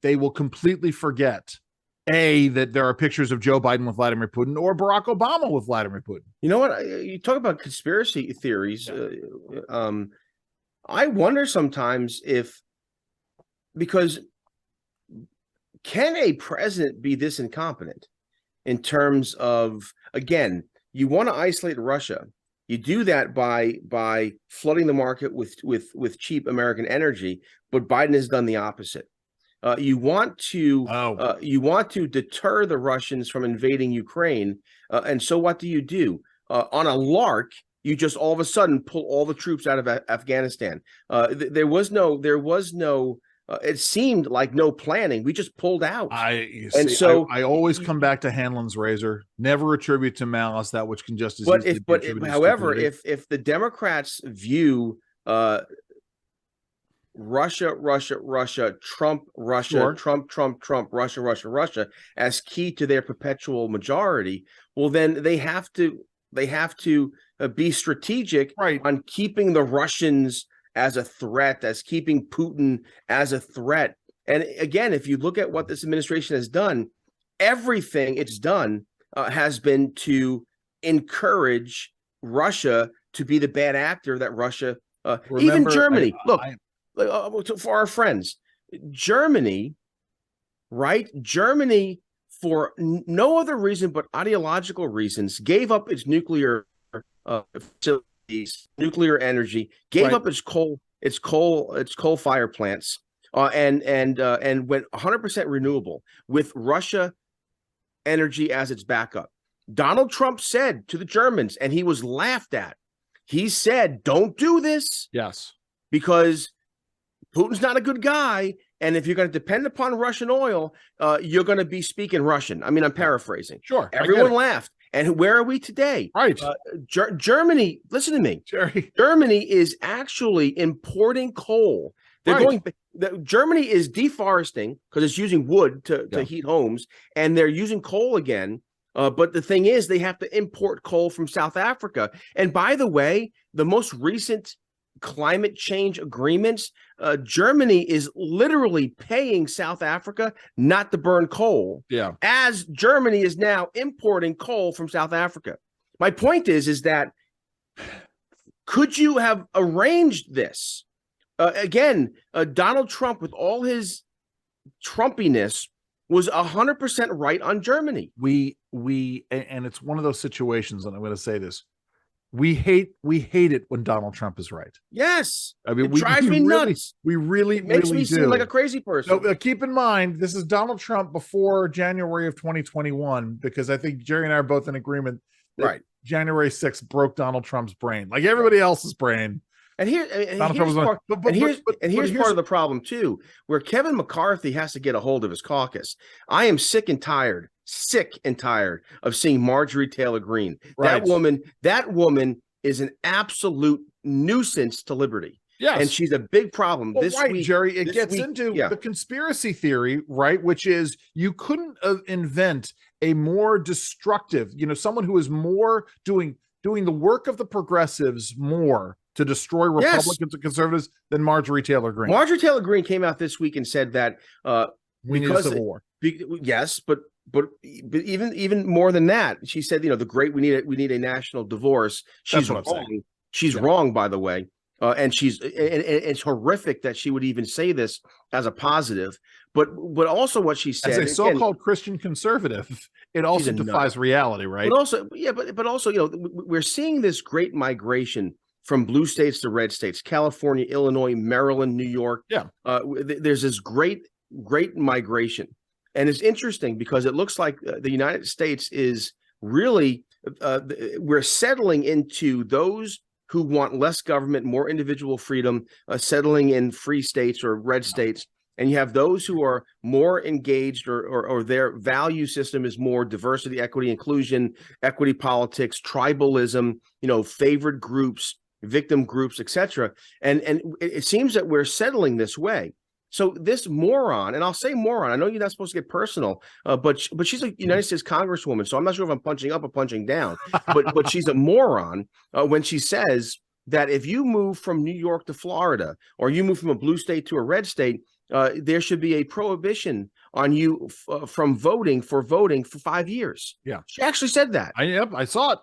they will completely forget that there are pictures of Joe Biden with Vladimir Putin or Barack Obama with Vladimir Putin. You know what? You talk about conspiracy theories. I wonder sometimes because can a president be this incompetent in terms of, again, you want to isolate Russia. You do that by flooding the market with cheap American energy, but Biden has done the opposite. You want to deter the Russians from invading Ukraine, and so what do? On a lark, you just all of a sudden pull all the troops out of Afghanistan. There was no. It seemed like no planning. We just pulled out. I always come back to Hanlon's razor. Never attribute to malice that which can just as easily be attributed to stupidity. If the Democrats view Russia, Russia, Russia, Trump, Russia, Sure. Trump, Trump, Trump, Russia, Russia, Russia as key to their perpetual majority, well, then they have to be strategic Right. on keeping the Russians as a threat, as keeping Putin as a threat. And again, if you look at what this administration has done, everything it's done has been to encourage Russia to be the bad actor that Russia, even Germany. For our friends, Germany, right? Germany, for no other reason but ideological reasons, gave up its nuclear facilities, nuclear energy, gave up its coal fire plants, and went 100% renewable with Russia energy as its backup. Donald Trump said to the Germans, and he was laughed at, he said, don't do this. Yes. Because Putin's not a good guy. And if you're going to depend upon Russian oil, you're going to be speaking Russian. I mean, I'm paraphrasing. Sure. Everyone laughed. And where are we today? Right. Germany, listen to me. Jerry. Germany is actually importing coal. Germany is deforesting because it's using wood to heat homes, and they're using coal again. But the thing is, they have to import coal from South Africa. And by the way, the most recent climate change agreements, Germany is literally paying South Africa not to burn coal. Yeah. As Germany is now importing coal from South Africa. My point is that could you have arranged this? Again, Donald Trump, with all his Trumpiness, was 100% right on Germany. And it's one of those situations, and I'm going to say this: we hate it when Donald Trump is right. Yes, I mean, it drives me nuts. We really makes me do. seem like a crazy person. So, keep in mind, this is Donald Trump before January of 2021, because I think Jerry and I are both in agreement that right. January 6th broke Donald Trump's brain, like everybody else's brain. And here's part of the problem too, where Kevin McCarthy has to get a hold of his caucus. I am sick and tired of seeing Marjorie Taylor Greene. Right. That woman is an absolute nuisance to liberty. Yes. And she's a big problem. Well, week, Jerry, it gets into the conspiracy theory, right? Which is you couldn't invent a more destructive, someone who is more doing the work of the progressives more to destroy Republicans and conservatives than Marjorie Taylor Greene. Marjorie Taylor Greene came out this week and said that we need a civil war. Yes, but even more than that, she said, we need a national divorce. She's wrong. She's wrong, by the way. And it's horrific that she would even say this as a positive, but also what she said as a so-called Christian conservative, it also defies reality, right? But also, we're seeing this great migration from blue states to red states: California, Illinois, Maryland, New York. Yeah, there's this great migration, and it's interesting because it looks like the United States is really we're settling into those who want less government, more individual freedom, settling in free states or red states. And you have those who are more engaged or their value system is more diversity, equity, inclusion, equity politics, tribalism, favored groups, victim groups, etc. And it seems that we're settling this way. So this moron, and I'll say moron, I know you're not supposed to get personal, but she's a United States Congresswoman, so I'm not sure if I'm punching up or punching down, but she's a moron when she says that if you move from New York to Florida, or you move from a blue state to a red state, there should be a prohibition on you from voting for 5 years. Yeah, she actually said that. I saw it.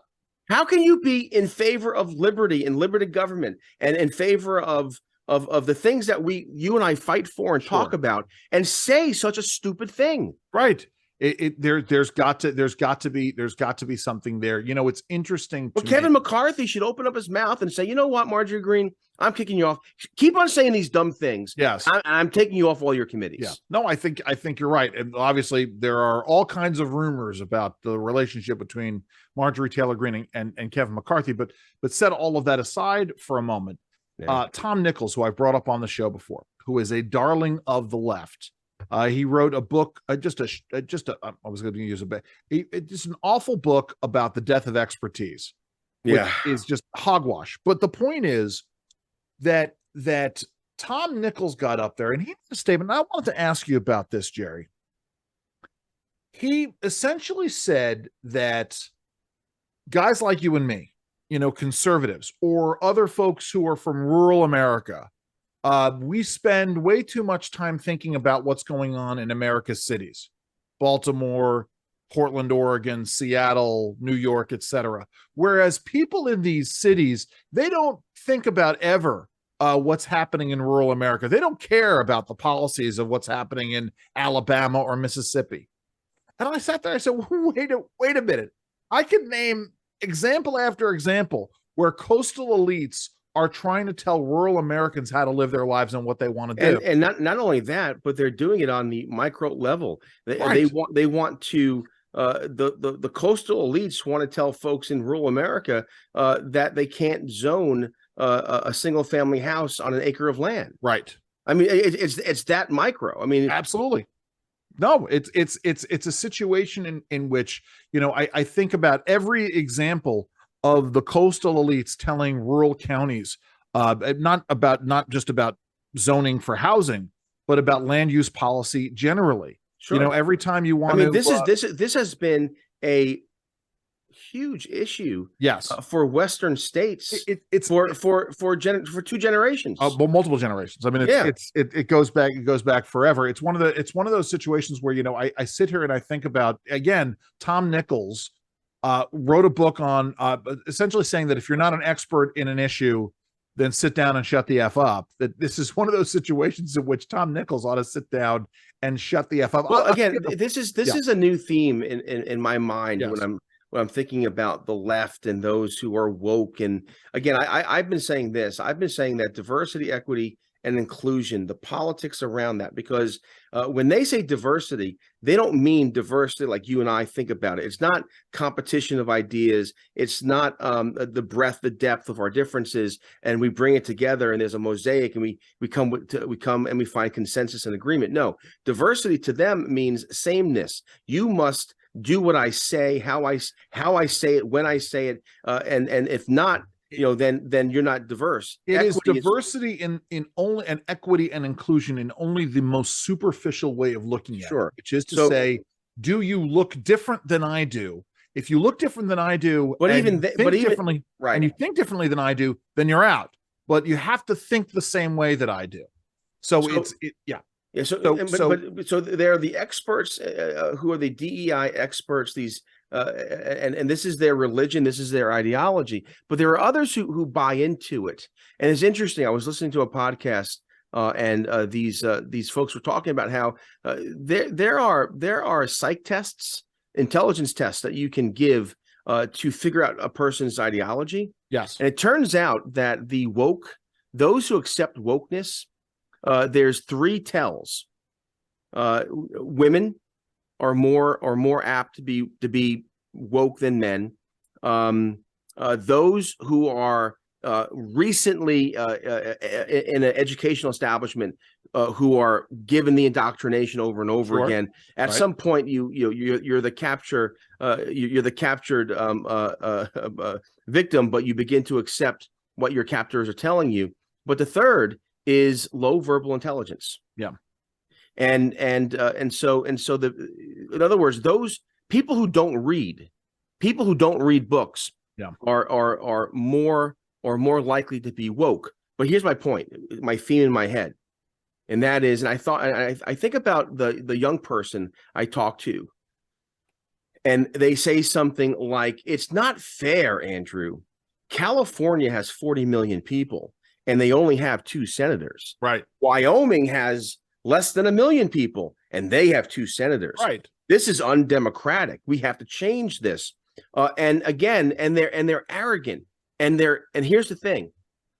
How can you be in favor of liberty and liberated government and in favor of the things that you and I fight for and talk about, and say such a stupid thing? Right. There's got to be something there. It's interesting. But Kevin McCarthy should open up his mouth and say, you know what, Marjorie Greene, I'm kicking you off. Keep on saying these dumb things. Yes, I'm taking you off all your committees. Yeah. No, I think you're right. And obviously there are all kinds of rumors about the relationship between Marjorie Taylor Greene and Kevin McCarthy. But set all of that aside for a moment. Yeah. Tom Nichols, who I've brought up on the show before, who is a darling of the left. He wrote a book, I was going to use just an awful book about the death of expertise. Which is just hogwash. But the point is that Tom Nichols got up there and he made a statement. I wanted to ask you about this, Jerry. He essentially said that guys like you and me, conservatives or other folks who are from rural America, we spend way too much time thinking about what's going on in America's cities, Baltimore, Portland, Oregon, Seattle, New York, etc. Whereas people in these cities, they don't think about ever what's happening in rural America. They don't care about the policies of what's happening in Alabama or Mississippi. And I sat there, I said, wait a minute. I can name example after example where coastal elites are trying to tell rural Americans how to live their lives and what they want to do. And not only that, but they're doing it on the micro level. They want to the coastal elites want to tell folks in rural America that they can't zone a single family house on an acre of land. Right. I mean, it's that micro. I mean, absolutely. No, it's a situation in which, I think about every example of the coastal elites telling rural counties, not just about zoning for housing, but about land use policy generally. Sure. Every time you want this has been a huge issue. Yes. For Western states. It's for 2 generations. Well, multiple generations. I mean, it goes back forever. It's one of those situations where, I sit here and I think about, again, Tom Nichols wrote a book on essentially saying that if you're not an expert in an issue, then sit down and shut the F up. That this is one of those situations in which Tom Nichols ought to sit down and shut the F up. Well, again, this is a new theme in my mind. Yes. When I'm thinking about the left and those who are woke. And again, I've been saying this. I've been saying that diversity, equity, and inclusion, the politics around that, because when they say diversity, they don't mean diversity like you and I think about it. It's not competition of ideas. It's not the breadth, the depth of our differences, and we bring it together and there's a mosaic and we come and we find consensus and agreement. No, diversity to them means sameness. You must do what I say, how I say it, when I say it, and if not, then you're not diverse. It is diversity in only, and equity and inclusion in only the most superficial way of looking at it, which is to say, do you look different than I do? If you look different than I do, differently, right, and you think differently than I do, then you're out. But you have to think the same way that I do. So yeah. Yeah, so there are the experts who are the DEI experts. These and this is their religion, this is their ideology. But there are others who buy into it, and it's interesting. I was listening to a podcast, and these folks were talking about how there are psych tests, intelligence tests that you can give to figure out a person's ideology. Yes, and it turns out that those who accept wokeness. There's 3 tells. Women are more apt to be woke than men. Those who are recently in an educational establishment who are given the indoctrination over and over again. At some point, you're the captured victim, but you begin to accept what your captors are telling you. But the third is low verbal intelligence. Yeah. And so in other words, those people who don't read books are more likely to be woke. But here's my point, my theme in my head. And that is, and I think about the young person I talk to, and they say something like, it's not fair, Andrew. California has 40 million people. And they only have 2 senators. Right. Wyoming has less than 1 million people, and they have 2 senators. Right. This is undemocratic. We have to change this. And they're arrogant. And here's the thing: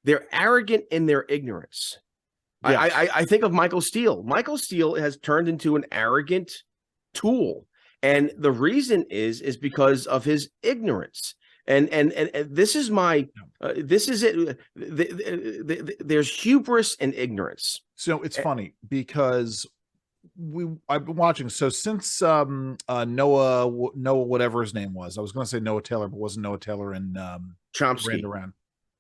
they're arrogant in their ignorance. Yes. I think of Michael Steele. Michael Steele has turned into an arrogant tool, and the reason is because of his ignorance. And this is this is it. There's hubris and ignorance. So it's funny because I've been watching. So since Noah, whatever his name was, I was going to say Noah Taylor, but wasn't Noah Taylor in Chomsky. Around.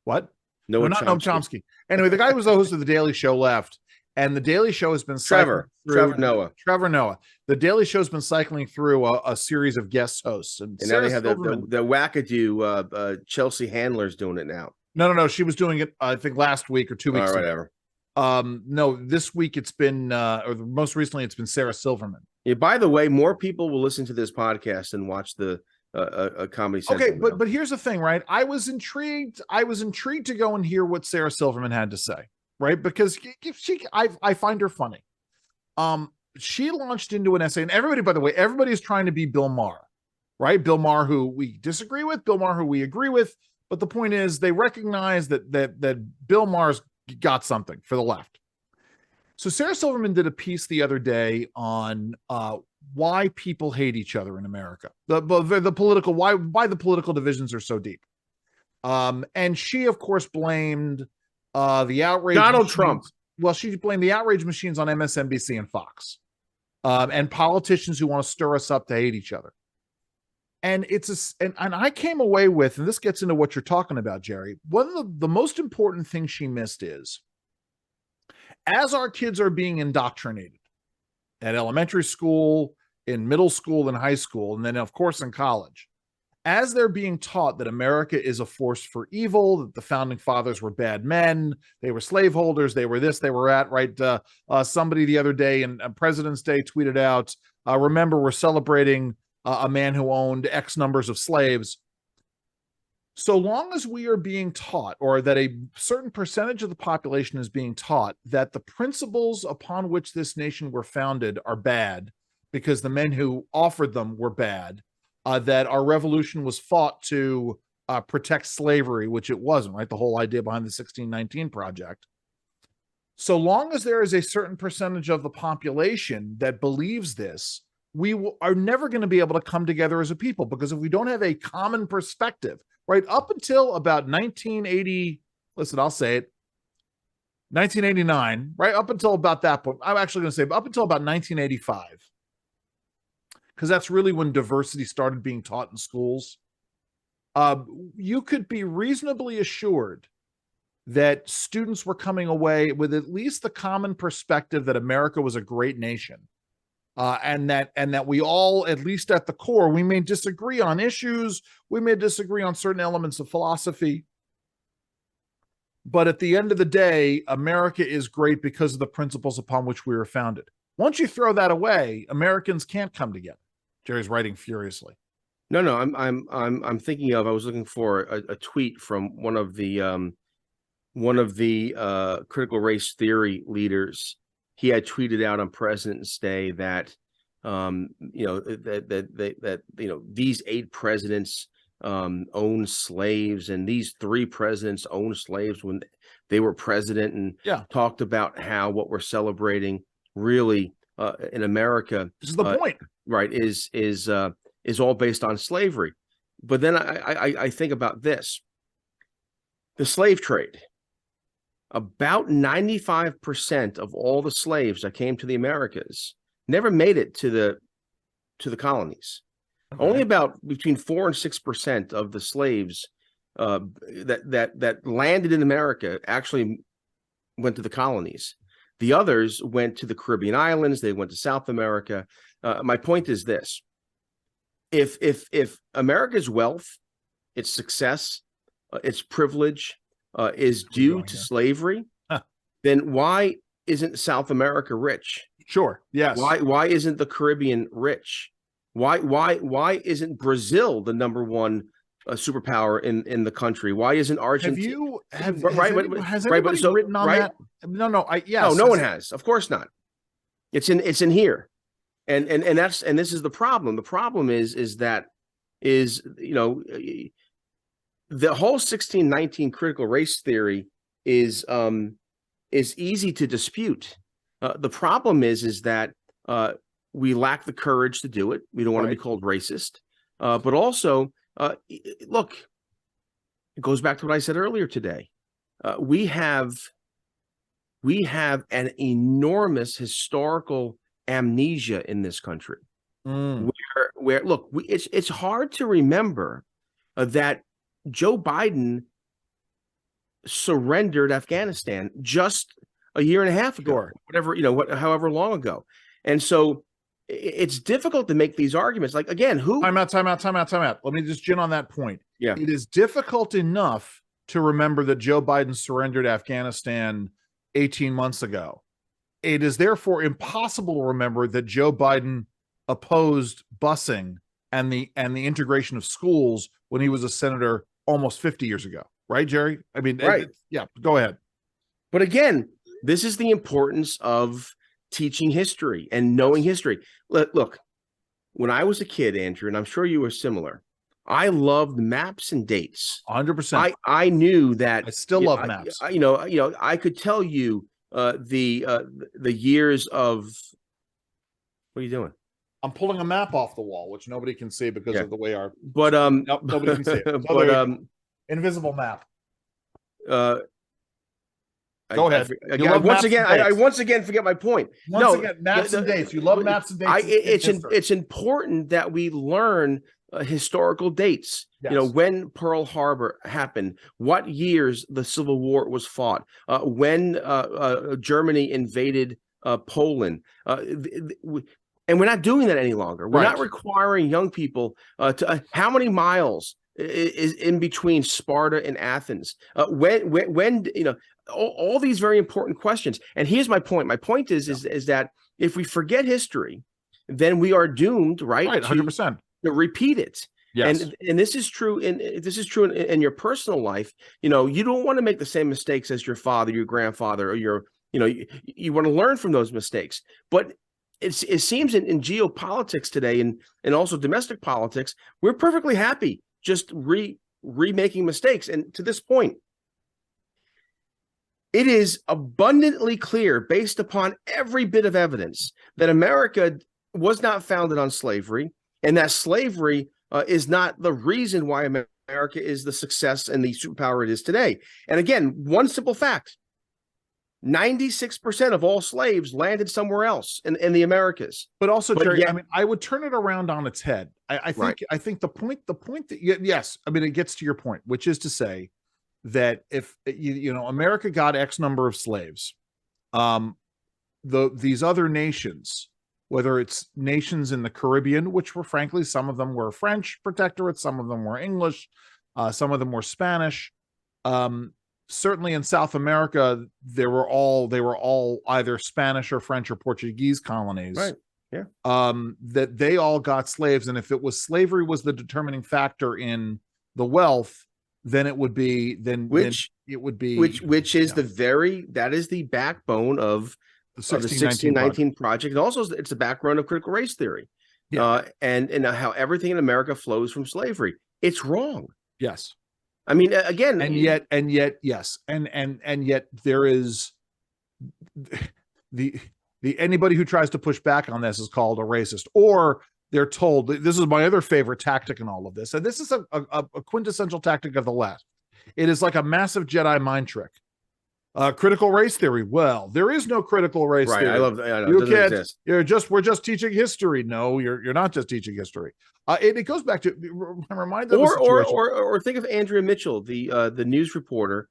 What? Noah not Chomsky. Noam Chomsky. Anyway, the guy who was the host of The Daily Show left, and The Daily Show has been Trevor Noah. Trevor Noah. The Daily Show's been cycling through a series of guest hosts, and now they have the wackadoo Chelsea Handler's doing it now. No. She was doing it, I think, last week or 2 weeks ago. Whatever. No, this week it's been, or most recently it's been Sarah Silverman. Yeah. By the way, more people will listen to this podcast and watch the Comedy Central. Okay, but here's the thing, right? I was intrigued to go and hear what Sarah Silverman had to say, right? Because I find her funny. She launched into an essay, and everybody, by the way, everybody is trying to be Bill Maher, right? Bill Maher, who we disagree with, Bill Maher, who we agree with. But the point is, they recognize that Bill Maher's got something for the left. So Sarah Silverman did a piece the other day on why people hate each other in America, the political, why the political divisions are so deep. And she, of course, blamed the outrage. Donald Trump. Well, she blamed the outrage machines on MSNBC and Fox, and politicians who want to stir us up to hate each other. And and I came away with, and this gets into what you're talking about, Jerry. One of the most important things she missed is, as our kids are being indoctrinated at elementary school, in middle school, and high school, and then, of course, in college, as they're being taught that America is a force for evil, that the founding fathers were bad men, they were slaveholders, they were this, they were that, right? Somebody the other day on President's Day tweeted out, remember, we're celebrating a man who owned X numbers of slaves. So long as we are being taught, or that a certain percentage of the population is being taught, that the principles upon which this nation were founded are bad because the men who offered them were bad, that our revolution was fought to protect slavery, which it wasn't, right? The whole idea behind the 1619 Project. So long as there is a certain percentage of the population that believes this, we are never going to be able to come together as a people, because if we don't have a common perspective, right, up until about 1980, listen, I'll say it, 1989, right, up until about that point, I'm actually going to say up until about 1985, because that's really when diversity started being taught in schools, you could be reasonably assured that students were coming away with at least the common perspective that America was a great nation. And that we all, at least at the core, we may disagree on issues, we may disagree on certain elements of philosophy, but at the end of the day, America is great because of the principles upon which we were founded. Once you throw that away, Americans can't come together. Jerry's writing furiously. No, I'm thinking of. I was looking for a tweet from one of the critical race theory leaders. He had tweeted out on President's Day that, these 8 presidents owned slaves, and these 3 presidents owned slaves when they were president, and talked about how what we're celebrating really in America, this is the point, right, is all based on slavery. But then I think about this: the slave trade. About 95% of all the slaves that came to the Americas never made it to the colonies. Okay. Only about between 4 and 6% of the slaves that landed in America actually went to the colonies. The others went to the Caribbean islands. They went to South America. My point is this: if America's wealth, its success, its privilege, is due to slavery, then why isn't South America rich? Sure. Yes. Why isn't the Caribbean rich? Why isn't Brazil the number one superpower in the country? Why isn't Argentina? Has anybody written on that? No. No one has. Of course not. It's in here, and this is the problem. The problem is that the whole 1619 critical race theory is easy to dispute. The problem is that we lack the courage to do it. We don't want to be called racist, but also, look, it goes back to what I said earlier today. We have an enormous historical amnesia in this country, where look, it's hard to remember that Joe Biden surrendered Afghanistan just a year and a half ago, Sure. whatever, however long ago. And so it's difficult to make these arguments. Like, again, who? Time out. Let me just gin on that point. Yeah. It is difficult enough to remember that Joe Biden surrendered Afghanistan 18 months ago. It is therefore impossible to remember that Joe Biden opposed busing and the integration of schools when he was a senator almost 50 years ago. Right, Jerry? I mean, right. Yeah, go ahead. But again, this is the importance of teaching history and knowing history. Look, when I was a kid, Andrew, and I'm sure you were similar, I loved maps and dates. 100%. I knew that. I still love maps. I could tell you the years of. What are you doing? I'm pulling a map off the wall, which nobody can see because of the way our. But nope, nobody can see it. So but invisible map. Go ahead. I once again forget my point. Maps and dates. You love maps and dates. It's important that we learn historical dates. Yes. When Pearl Harbor happened, what years the Civil War was fought, when Germany invaded Poland. And we're not doing that any longer. We're not requiring young people to how many miles is in between Sparta and Athens? When all these very important questions. And here's my point. My point is that if we forget history, then we are doomed, right? 100%. To repeat it. Yes. And this is true in your personal life. You don't want to make the same mistakes as your father, your grandfather, or you want to learn from those mistakes. But it seems in geopolitics today and also domestic politics, we're perfectly happy just remaking mistakes. And to this point, it is abundantly clear, based upon every bit of evidence, that America was not founded on slavery, and that slavery is not the reason why America is the success and the superpower it is today. And again, one simple fact: 96% of all slaves landed somewhere else in the Americas. But also, Jerry, I would turn it around on its head. I think the point that yes, it gets to your point, which is to say that if America got X number of slaves, these other nations, whether it's nations in the Caribbean, which were frankly, some of them were French protectorates, some of them were English, some of them were Spanish. Certainly in South America, they were all either Spanish or French or Portuguese colonies. Right. Yeah. That they all got slaves, and if it was slavery was the determining factor in the wealth, then it would be which is that is the backbone of the 1619 project. And also it's the background of critical race theory. Yeah. And how everything in America flows from slavery. It's wrong. Yes. Again, and yet yes, and yet there is the anybody who tries to push back on this is called a racist, or they're told. This is my other favorite tactic in all of this, and this is a quintessential tactic of the left. It is like a massive Jedi mind trick. Critical race theory. Well, there is no critical race theory. I love that. You can't. We're just teaching history. No, you're not just teaching history. It goes back to remind them or think of Andrea Mitchell, the news reporter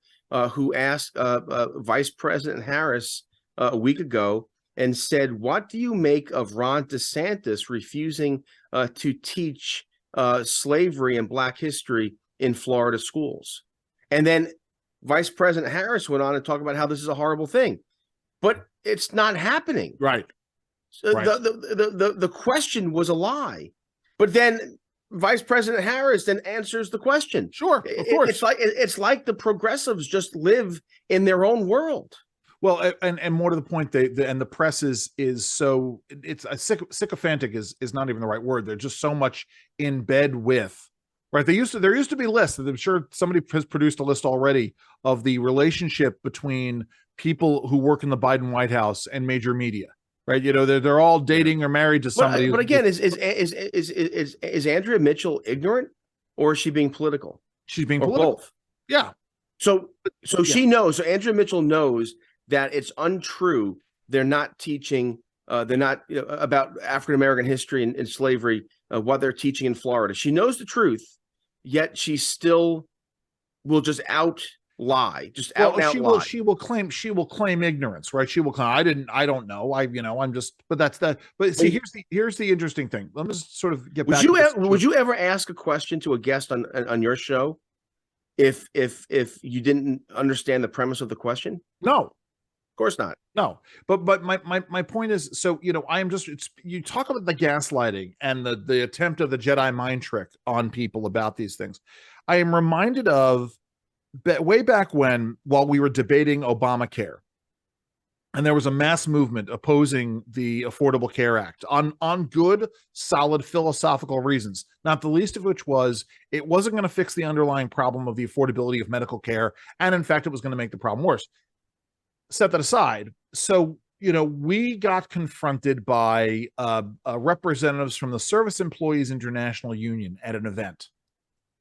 who asked Vice President Harris a week ago and said, "What do you make of Ron DeSantis refusing to teach slavery and Black history in Florida schools?" And then Vice President Harris went on to talk about how this is a horrible thing, but it's not happening. Right. So the question was a lie, but then Vice President Harris then answers the question. Sure, of course. It's like the progressives just live in their own world. Well, and more to the point, the press is so sycophantic is not even the right word. They're just so much in bed with. Right. There used to be lists. I'm sure somebody has produced a list already of the relationship between people who work in the Biden White House and major media. Right. They're all dating or married to somebody. But again, is Andrea Mitchell ignorant, or is she being political? She's being political. Both. Yeah. So she knows. So Andrea Mitchell knows that it's untrue. They're not teaching. They're not about African American history and slavery. What they're teaching in Florida. She knows the truth, yet she still will just out lie, just out and out lie. She will claim ignorance, right? She will claim, I don't know. I'm just, but that's that. But see, here's the interesting thing. Let me just sort of get back. Would you ever ask a question to a guest on your show if you didn't understand the premise of the question? No, of course not. No, but my point is, so I am just, you talk about the gaslighting and the attempt of the Jedi mind trick on people about these things. I am reminded of way back when, while we were debating Obamacare, and there was a mass movement opposing the Affordable Care Act on good, solid philosophical reasons, not the least of which was it wasn't going to fix the underlying problem of the affordability of medical care, and in fact, it was going to make the problem worse. Set that aside. So, we got confronted by representatives from the Service Employees International Union at an event,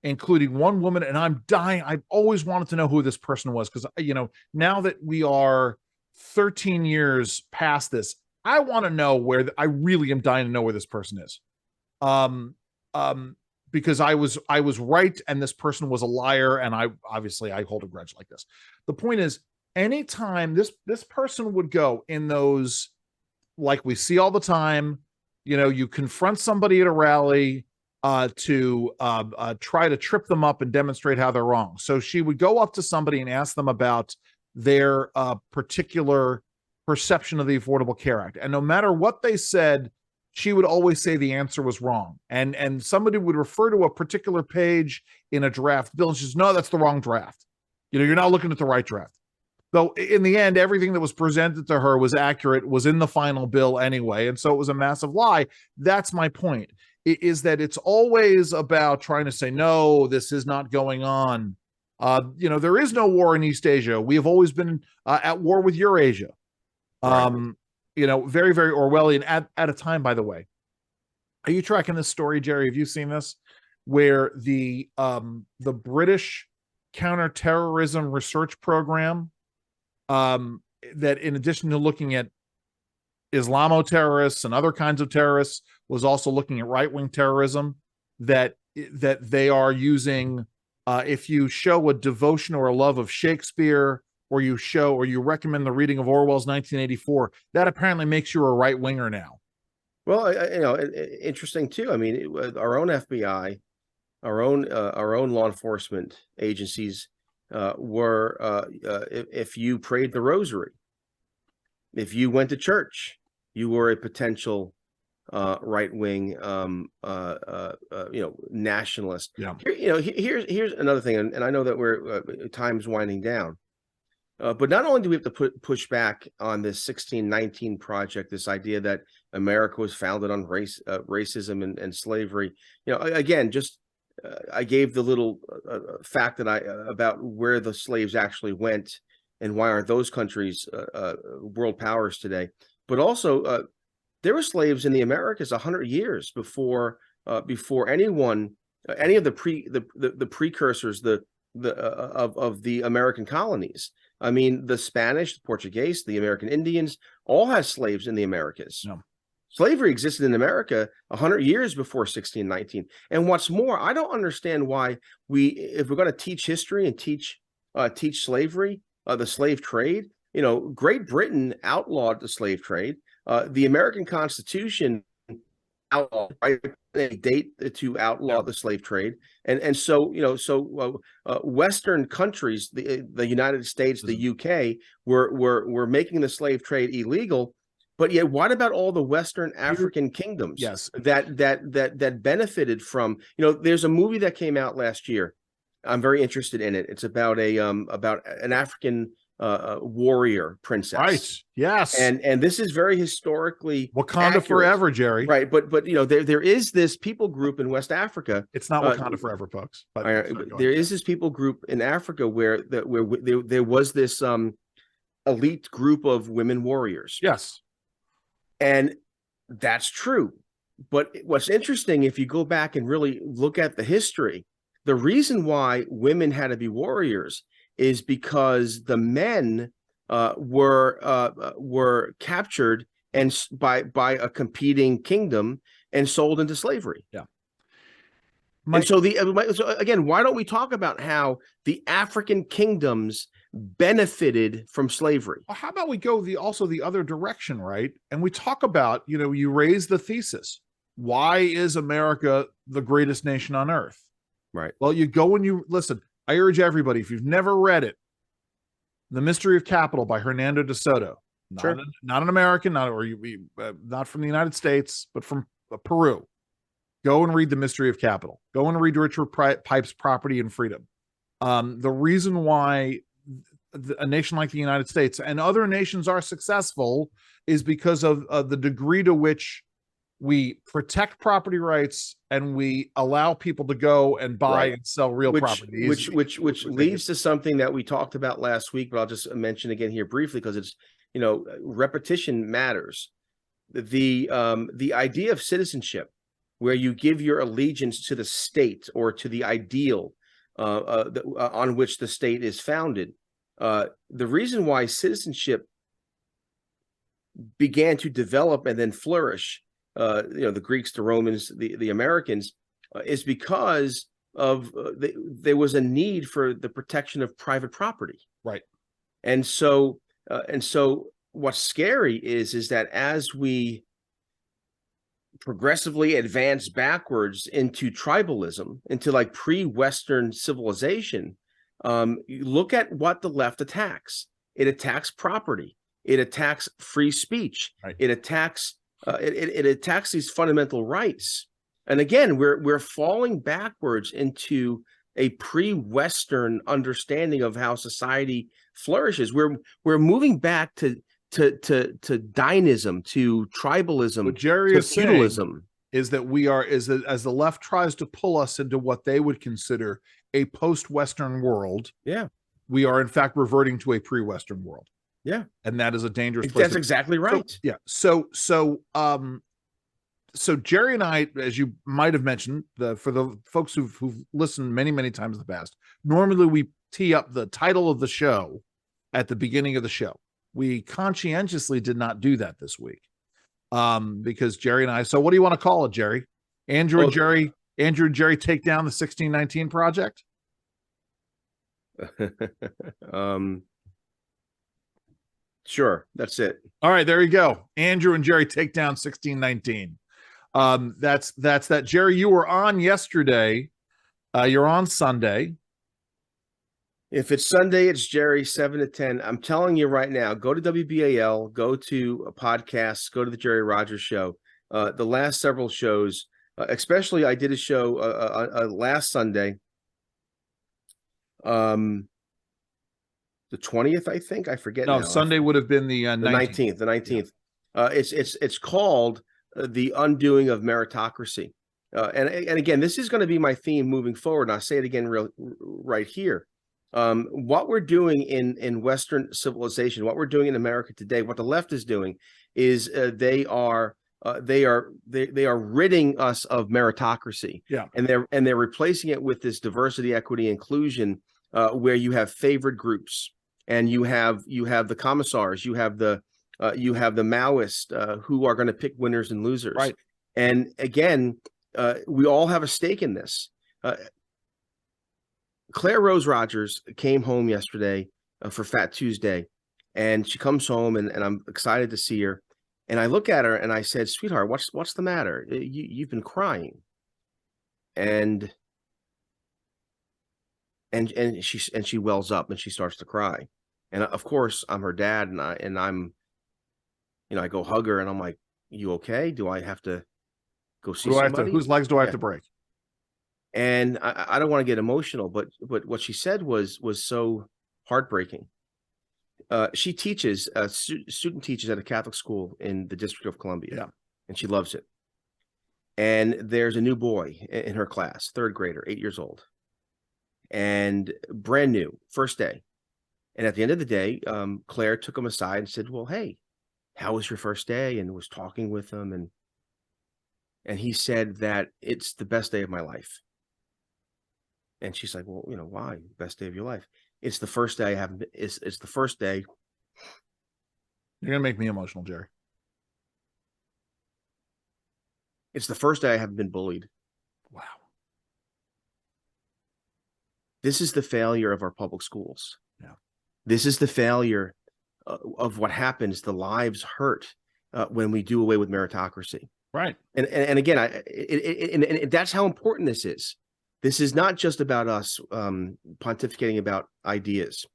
including one woman, and I'm dying. I've always wanted to know who this person was because, now that we are 13 years past this, I want to know I really am dying to know where this person is. Because I was right and this person was a liar, and I hold a grudge like this. The point is, anytime this person would go in those, like we see all the time, you confront somebody at a rally to try to trip them up and demonstrate how they're wrong. So she would go up to somebody and ask them about their particular perception of the Affordable Care Act. And no matter what they said, she would always say the answer was wrong. And somebody would refer to a particular page in a draft bill, and she says, no, that's the wrong draft. You're not looking at the right draft. So in the end, everything that was presented to her was accurate, was in the final bill anyway. And so it was a massive lie. That's my point, is that it's always about trying to say, no, this is not going on. There is no war in East Asia. We have always been at war with Eurasia. Right. Very, very Orwellian at a time, by the way. Are you tracking this story, Jerry? Have you seen this? Where the British counterterrorism research program, that in addition to looking at Islamo-terrorists and other kinds of terrorists, was also looking at right-wing terrorism, that they are using, if you show a devotion or a love of Shakespeare, or you recommend the reading of Orwell's 1984, that apparently makes you a right-winger now. Well, interesting too. I mean, our own FBI, our own law enforcement agencies were, if you prayed the rosary, if you went to church, you were a potential right-wing nationalist. Yeah. Here's another thing, and I know that we're time's winding down, but not only do we have to push back on this 1619 project, this idea that America was founded on racism and slavery. Again, just I gave the little fact that about where the slaves actually went and why aren't those countries world powers today. But also, there were slaves in the Americas 100 years before anyone, any of the precursors of the American colonies. I mean, the Spanish, the Portuguese, the American Indians all had slaves in the Americas. No. Slavery existed in America 100 years before 1619. And what's more, I don't understand why if we're going to teach history and teach slavery, the slave trade, Great Britain outlawed the slave trade. The American Constitution outlawed a date to outlaw the slave trade, and so Western countries, the United States, the UK, were making the slave trade illegal. But yet, what about all the Western African kingdoms? Yes, that benefited from? There's a movie that came out last year. I'm very interested in it. It's about an African warrior princess, right? Yes, and this is very historically Wakanda accurate. Forever, Jerry. Right, but there is this people group in West Africa. It's not Wakanda Forever, folks. But there is this people group in Africa where there was this elite group of women warriors. Yes, and that's true. But what's interesting, if you go back and really look at the history, the reason why women had to be warriors is because the men were captured by a competing kingdom and sold into slavery. Yeah. And so so again, why don't we talk about how the African kingdoms benefited from slavery? Well, how about we go also the other direction, right? And we talk about, you raise the thesis. Why is America the greatest nation on earth? Right. Well, you go and you listen. I urge everybody, if you've never read it, The Mystery of Capital by Hernando de Soto, not an American, not from the United States, but from Peru. Go and read The Mystery of Capital. Go and read Richard Pipe's Property and Freedom. The reason why a nation like the United States and other nations are successful is because of the degree to which we protect property rights and we allow people to go and buy and sell real property. Which leads to something that we talked about last week, but I'll just mention again here briefly because it's, repetition matters. The idea of citizenship, where you give your allegiance to the state or to the ideal on which the state is founded. The reason why citizenship began to develop and then flourish, the Greeks, the Romans, the Americans, is because of there was a need for the protection of private property. Right. And so what's scary is that as we progressively advance backwards into tribalism, into like pre-Western civilization, look at what the left attacks. It attacks property. It attacks free speech. Right. It attacks it attacks these fundamental rights. And again, we're falling backwards into a pre-Western understanding of how society flourishes. We're moving back to Dainism, to tribalism, what Jerry to is feudalism. saying is that as the left tries to pull us into what they would consider a post-Western world, we are in fact reverting to a pre-Western world. Yeah. And that is a dangerous place. That's exactly right. So Jerry and I, as you might have mentioned, for the folks who've listened many, many times in the past, normally we tee up the title of the show at the beginning of the show. We conscientiously did not do that this week because Jerry and I. So what do you want to call it, Jerry? Andrew and Jerry take down the 1619 project? Sure, that's it. All right, there you go. Andrew and Jerry take down 1619. That's that. Jerry, you were on yesterday. You're on Sunday. If it's Sunday, it's Jerry 7 to 10. I'm telling you right now, go to WBAL, go to a podcast, go to the Jerry Rogers Show. The last several shows, especially I did a show last Sunday, the 20th, I think. I forget. No, now. Sunday would have been the 19th. The 19th. Yeah. It's called The Undoing of Meritocracy. And again, this is going to be my theme moving forward. And I'll say it again right here. What we're doing in Western civilization, what we're doing in America today, what the left is doing is they are ridding us of meritocracy. Yeah. And they're replacing it with this diversity, equity, inclusion, where you have favored groups and you have the commissars, you have the Maoists who are going to pick winners and losers. Right. And again, we all have a stake in this. Claire Rose Rogers came home yesterday for Fat Tuesday, and she comes home, and I'm excited to see her. And I look at her and I said, "Sweetheart, what's the matter? You've been crying." And she wells up and she starts to cry. And of course, I'm her dad, and I'm, I go hug her, and I'm like, "You okay? Do I have to go see somebody? Whose legs do I have to break?" And I don't want to get emotional, but what she said was so heartbreaking. She teaches, student teaches at a Catholic school in the District of Columbia, and she loves it. And there's a new boy in her class, third grader, 8 years old, and brand new, first day. And at the end of the day, Claire took him aside and said, "Well, hey, how was your first day?" And was talking with him, and he said that it's the best day of my life. And she's like, "Well, why? Best day of your life?" It's the first day I haven't been, it's the first day. You're going to make me emotional, Jerry. It's the first day I haven't been bullied. Wow. This is the failure of our public schools. Yeah. This is the failure of what happens. The lives hurt when we do away with meritocracy. Right. And again, and that's how important this is. This is not just about us pontificating about ideas.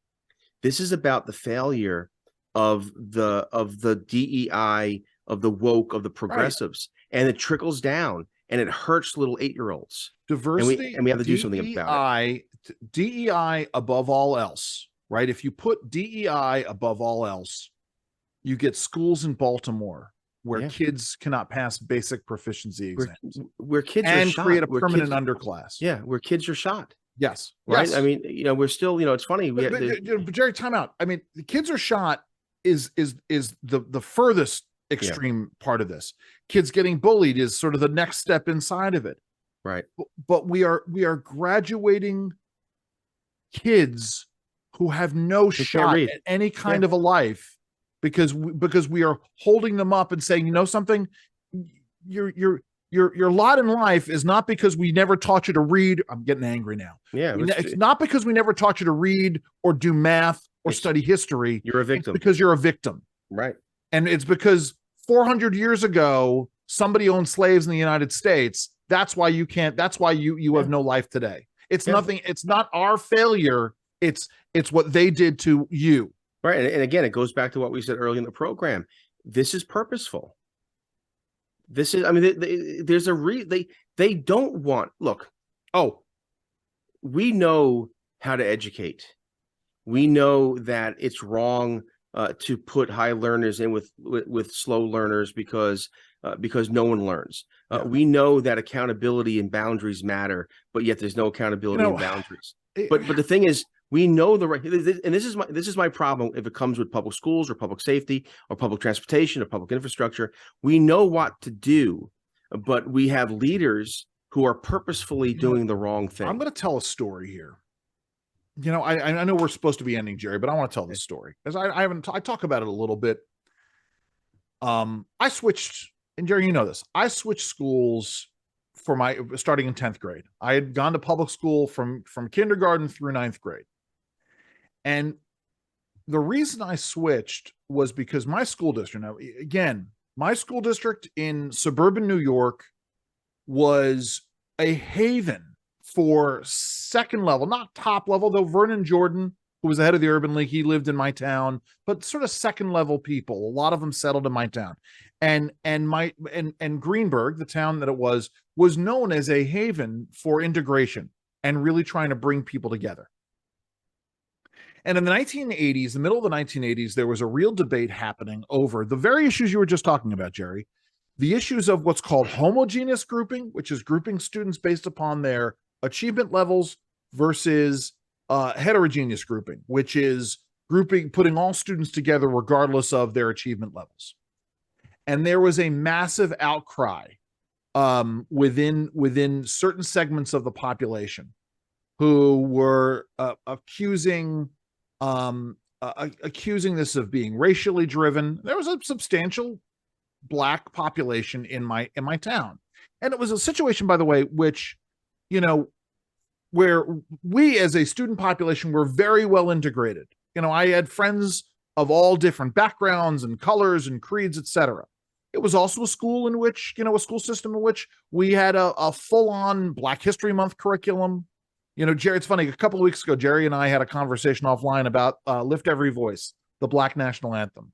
This is about the failure of the DEI, of the woke, of the progressives, and it trickles down and it hurts little 8-year-olds. Diversity, and we have to do something about it. DEI above all else, right? If you put DEI above all else, you get schools in Baltimore where kids cannot pass basic proficiency exams, where kids and are shot, create a permanent underclass. Yeah, where kids are shot. Yes, right. Yes. I mean, we're still, it's funny. But Jerry, time out. I mean, the kids are shot is the furthest extreme part of this. Kids getting bullied is sort of the next step inside of it. Right. But we are graduating kids who have no shot at any kind of a life because we are holding them up and saying, you know something, your lot in life is not because we never taught you to read. I'm getting angry now. Yeah. It's not because we never taught you to read or do math or study history. You're a victim. It's because you're a victim. Right. And it's because 400 years ago, somebody owned slaves in the United States. That's why you can't. That's why you have no life today. It's nothing. It's not our failure. It's what they did to you. Right. And again, it goes back to what we said earlier in the program. This is purposeful. This is, I mean, there's a they don't want, look, we know how to educate. We know that it's wrong to put high learners in with slow learners because no one learns. We know that accountability and boundaries matter, but yet there's no accountability and boundaries. But the thing is, we know the right, and this is my problem if it comes with public schools or public safety or public transportation or public infrastructure. We know what to do, but we have leaders who are purposefully doing the wrong thing. I'm going to tell a story here. I know we're supposed to be ending, Jerry, but I want to tell this story because I talk about it a little bit. I switched, and Jerry, you know this. I switched schools for starting in 10th grade. I had gone to public school from kindergarten through 9th grade. And the reason I switched was because my school district, now again, my school district in suburban New York was a haven for second level, not top level, though Vernon Jordan, who was the head of the Urban League, he lived in my town, but sort of second level people. A lot of them settled in my town. And Greenburgh, the town that it was known as a haven for integration and really trying to bring people together. And in the 1980s, the middle of the 1980s, there was a real debate happening over the very issues you were just talking about, Jerry. The issues of what's called homogeneous grouping, which is grouping students based upon their achievement levels, versus heterogeneous grouping, which is putting all students together regardless of their achievement levels. And there was a massive outcry within certain segments of the population who were accusing this of being racially driven. There was a substantial Black population in my town, and it was a situation, by the way, which where we as a student population were very well integrated. I had friends of all different backgrounds and colors and creeds, etc. It was also a school in which, a school system in which we had a full-on Black History Month curriculum. Jerry, it's funny. A couple of weeks ago, Jerry and I had a conversation offline about Lift Every Voice, the Black national anthem.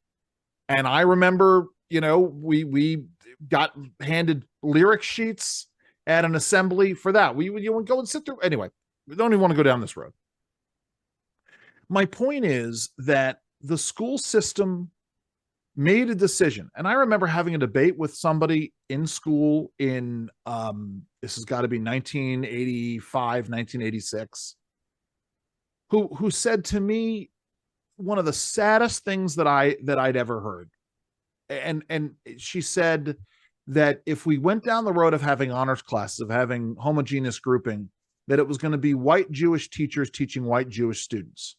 And I remember, we got handed lyric sheets at an assembly for that. We would go and sit there. Anyway, we don't even want to go down this road. My point is that the school system made a decision. And I remember having a debate with somebody in school in, this has got to be 1985, 1986, who said to me one of the saddest things that I'd ever heard. And she said that if we went down the road of having honors classes, of having homogeneous grouping, that it was going to be white Jewish teachers teaching white Jewish students.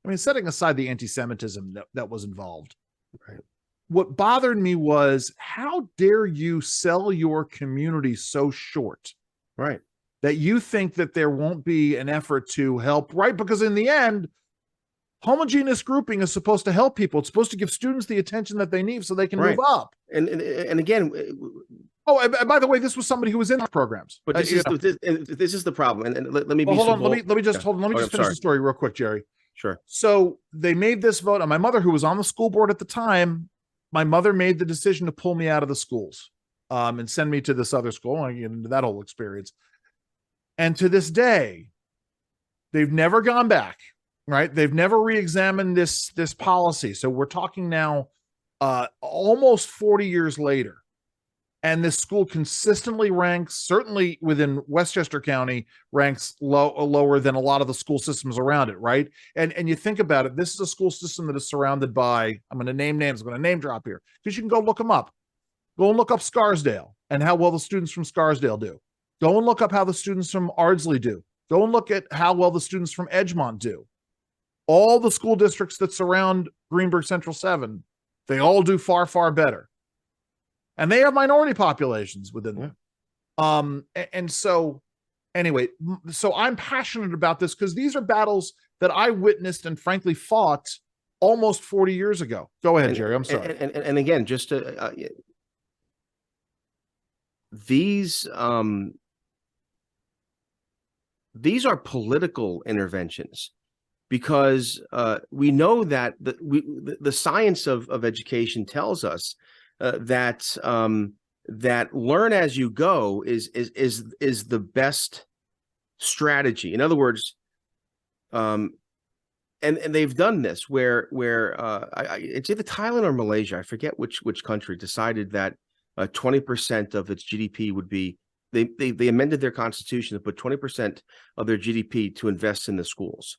I mean, setting aside the anti-Semitism that was involved. Right. What bothered me was, how dare you sell your community so short? Right. that you think that there won't be an effort to help, right? Because in the end, homogeneous grouping is supposed to help people. It's supposed to give students the attention that they need so they can move up. And again, oh, and by the way, this was somebody who was in our programs. But this is the problem. And let me be hold on. Let me just finish the story real quick, Jerry. Sure. So they made this vote, and my mother, who was on the school board at the time, my mother made the decision to pull me out of the schools and send me to this other school. I get into that whole experience. And to this day, they've never gone back, right? They've never re-examined this policy. So we're talking now almost 40 years later. And this school consistently ranks, certainly within Westchester County, ranks lower than a lot of the school systems around it, right? And you think about it, this is a school system that is surrounded by, I'm going to name names, I'm going to name drop here, because you can go look them up. Go and look up Scarsdale and how well the students from Scarsdale do. Go and look up how the students from Ardsley do. Go and look at how well the students from Edgemont do. All the school districts that surround Greenberg Central 7, they all do far, far better. And they have minority populations within them. And so anyway, so I'm passionate about this because these are battles that I witnessed and frankly fought almost 40 years ago. Go ahead, Jerry. I'm sorry. And again, just to these are political interventions, because we know that the science of education tells us that learn as you go is the best strategy. In other words, and they've done this where it's either Thailand or Malaysia, I forget which country, decided that 20% of its GDP would be, they amended their constitution to put 20% of their GDP to invest in the schools,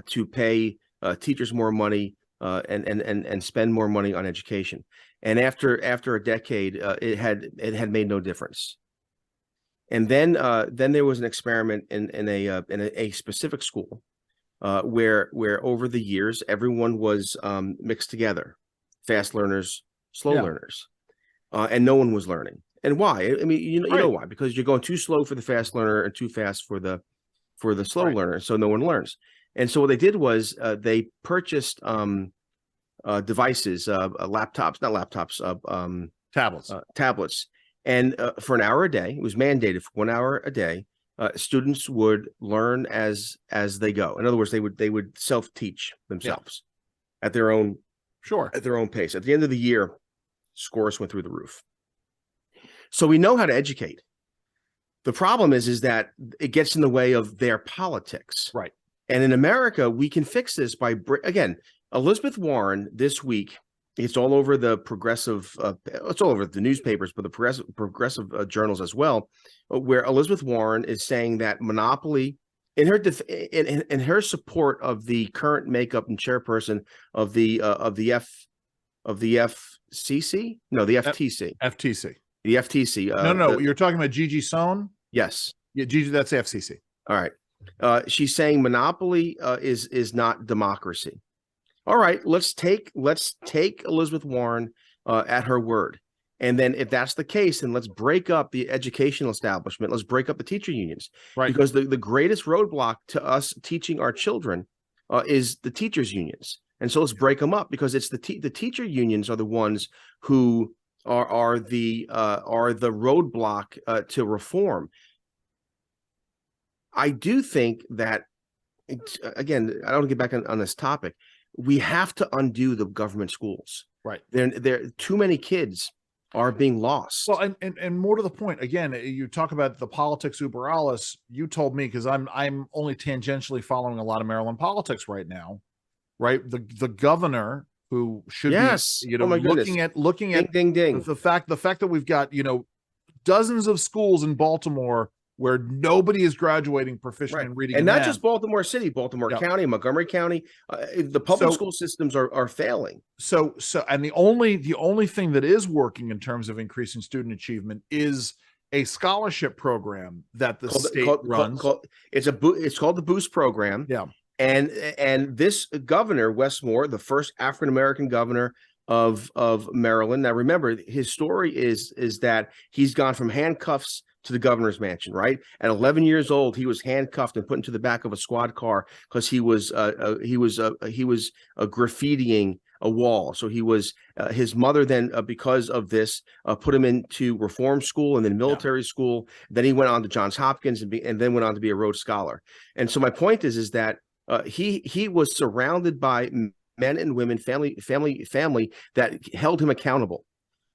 to pay teachers more money and spend more money on education. And after a decade, it had made no difference. And then there was an experiment in a specific school where over the years everyone was mixed together, fast learners, slow learners, and no one was learning. And why? I mean, you know why? Because you're going too slow for the fast learner and too fast for the slow learner, so no one learns. And so what they did was they purchased devices, tablets, and for an hour a day, it was mandated for 1 hour a day. Students would learn as they go. In other words, they would self-teach themselves at their own pace. At the end of the year, scores went through the roof. So we know how to educate. The problem is that it gets in the way of their politics. Right. And in America, we can fix this by, again, Elizabeth Warren this week, it's all over the progressive, it's all over the newspapers, but the progressive journals as well, where Elizabeth Warren is saying that monopoly, in her support of the current makeup and chairperson of the FCC, no, the FTC, the FTC. No, you're talking about Gigi Sohn. Yes. Yeah, Gigi, that's the FCC. All right. She's saying monopoly is not democracy. All right, let's take Elizabeth Warren at her word. And then if that's the case, then let's break up the educational establishment. Let's break up the teacher unions. Right. Because the greatest roadblock to us teaching our children is the teachers unions. And so let's break them up, because it's the teacher unions are the ones who are the roadblock to reform. I do think that, again, I don't want to get back on this topic. We have to undo the government schools. Right. There too many kids are being lost. Well, and more to the point, again, you talk about the politics uber alles. You told me, because I'm only tangentially following a lot of Maryland politics right now, right? The governor, who should be, looking at ding, ding. The fact that we've got, dozens of schools in Baltimore where nobody is graduating proficient in reading and not just Baltimore City, Baltimore County, Montgomery County. The public school systems are failing. So and the only thing that is working in terms of increasing student achievement is a scholarship program that the state runs. It's called the Boost program. Yeah. And this governor, Wes Moore, the first African-American governor of Maryland. Now, remember, his story is that he's gone from handcuffs to the governor's mansion, right? At 11 years old, he was handcuffed and put into the back of a squad car because he was graffitiing a wall. So he was his mother then, because of this, put him into reform school and then military school. Then he went on to Johns Hopkins and then went on to be a Rhodes Scholar. And so my point is that he was surrounded by men and women, family that held him accountable.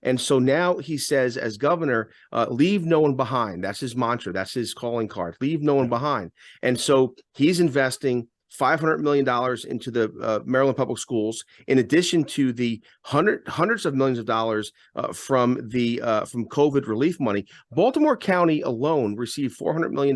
And so now he says, as governor, leave no one behind. That's his mantra. That's his calling card. Leave no one behind. And so he's investing $500 million into the Maryland public schools, in addition to the hundreds of millions of dollars from COVID relief money. Baltimore County alone received $400 million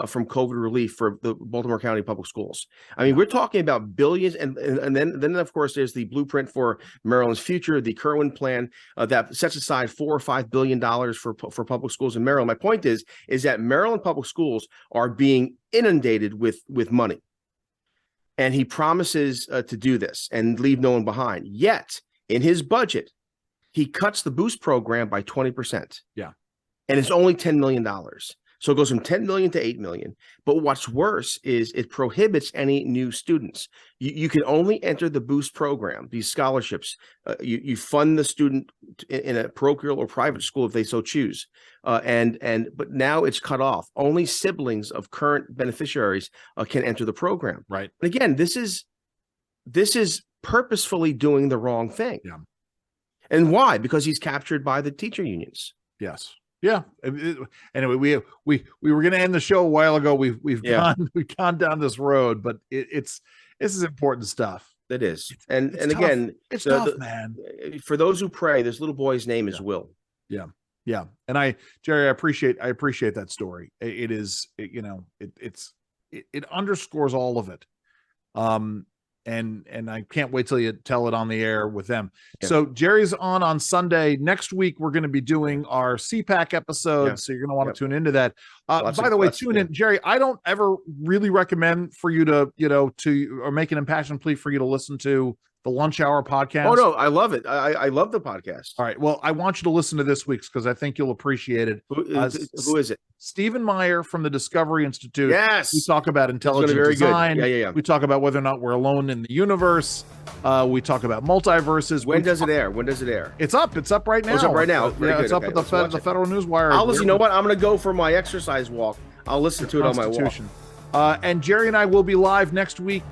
from COVID relief for the Baltimore County public schools. I mean, we're talking about billions, and then of course there's the blueprint for Maryland's future, the Kerwin plan that sets aside $4 or $5 billion for public schools in Maryland. My point is that Maryland public schools are being inundated with money. And he promises to do this and leave no one behind. Yet, in his budget, he cuts the boost program by 20%. Yeah. And it's only $10 million. So it goes from 10 million to 8 million. But what's worse is it prohibits any new students. You can only enter the boost program, these scholarships. You fund the student in a parochial or private school if they so choose. But now it's cut off. Only siblings of current beneficiaries can enter the program. Right. And again, this is purposefully doing the wrong thing. Yeah. And why? Because he's captured by the teacher unions. Yes. Yeah. Anyway, we were going to end the show a while ago. We've gone down this road, but this is important stuff. It is. It's again, it's tough, man. For those who pray, this little boy's name is Will. Yeah. Yeah. And Jerry, I appreciate that story. It underscores all of it. And I can't wait till you tell it on the air with them. Yeah. So Jerry's on Sunday. Next week, we're going to be doing our CPAC episode. Yeah. So you're going to want to tune into that. By the way, tune in, Jerry. I don't ever really recommend for you to make an impassioned plea for you to listen to the Lunch Hour podcast. Oh, no, I love it. I love the podcast. All right. Well, I want you to listen to this week's because I think you'll appreciate it. Who is it? Stephen Meyer from the Discovery Institute. Yes. We talk about intelligent design. Good. Yeah. We talk about whether or not we're alone in the universe. We talk about multiverses. When does it air? It's up. It's up right now. It's up right now. It's up at the Federal Newswire. I'll listen. You know what? I'm going to go for my exercise walk. I'll listen to it on my walk. And Jerry and I will be live next week.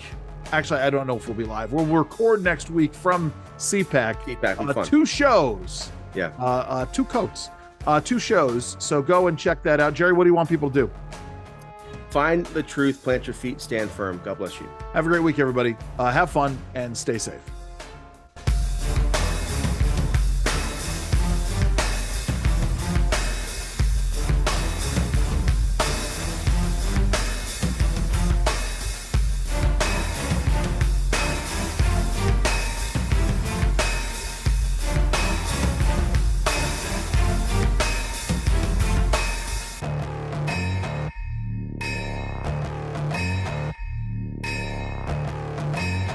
Actually, I don't know if we'll be live. We'll record next week from CPAC. 2 shows. Yeah. 2 coats. 2 shows. So go and check that out. Jerry, what do you want people to do? Find the truth, plant your feet, stand firm. God bless you. Have a great week, everybody. Have fun and stay safe.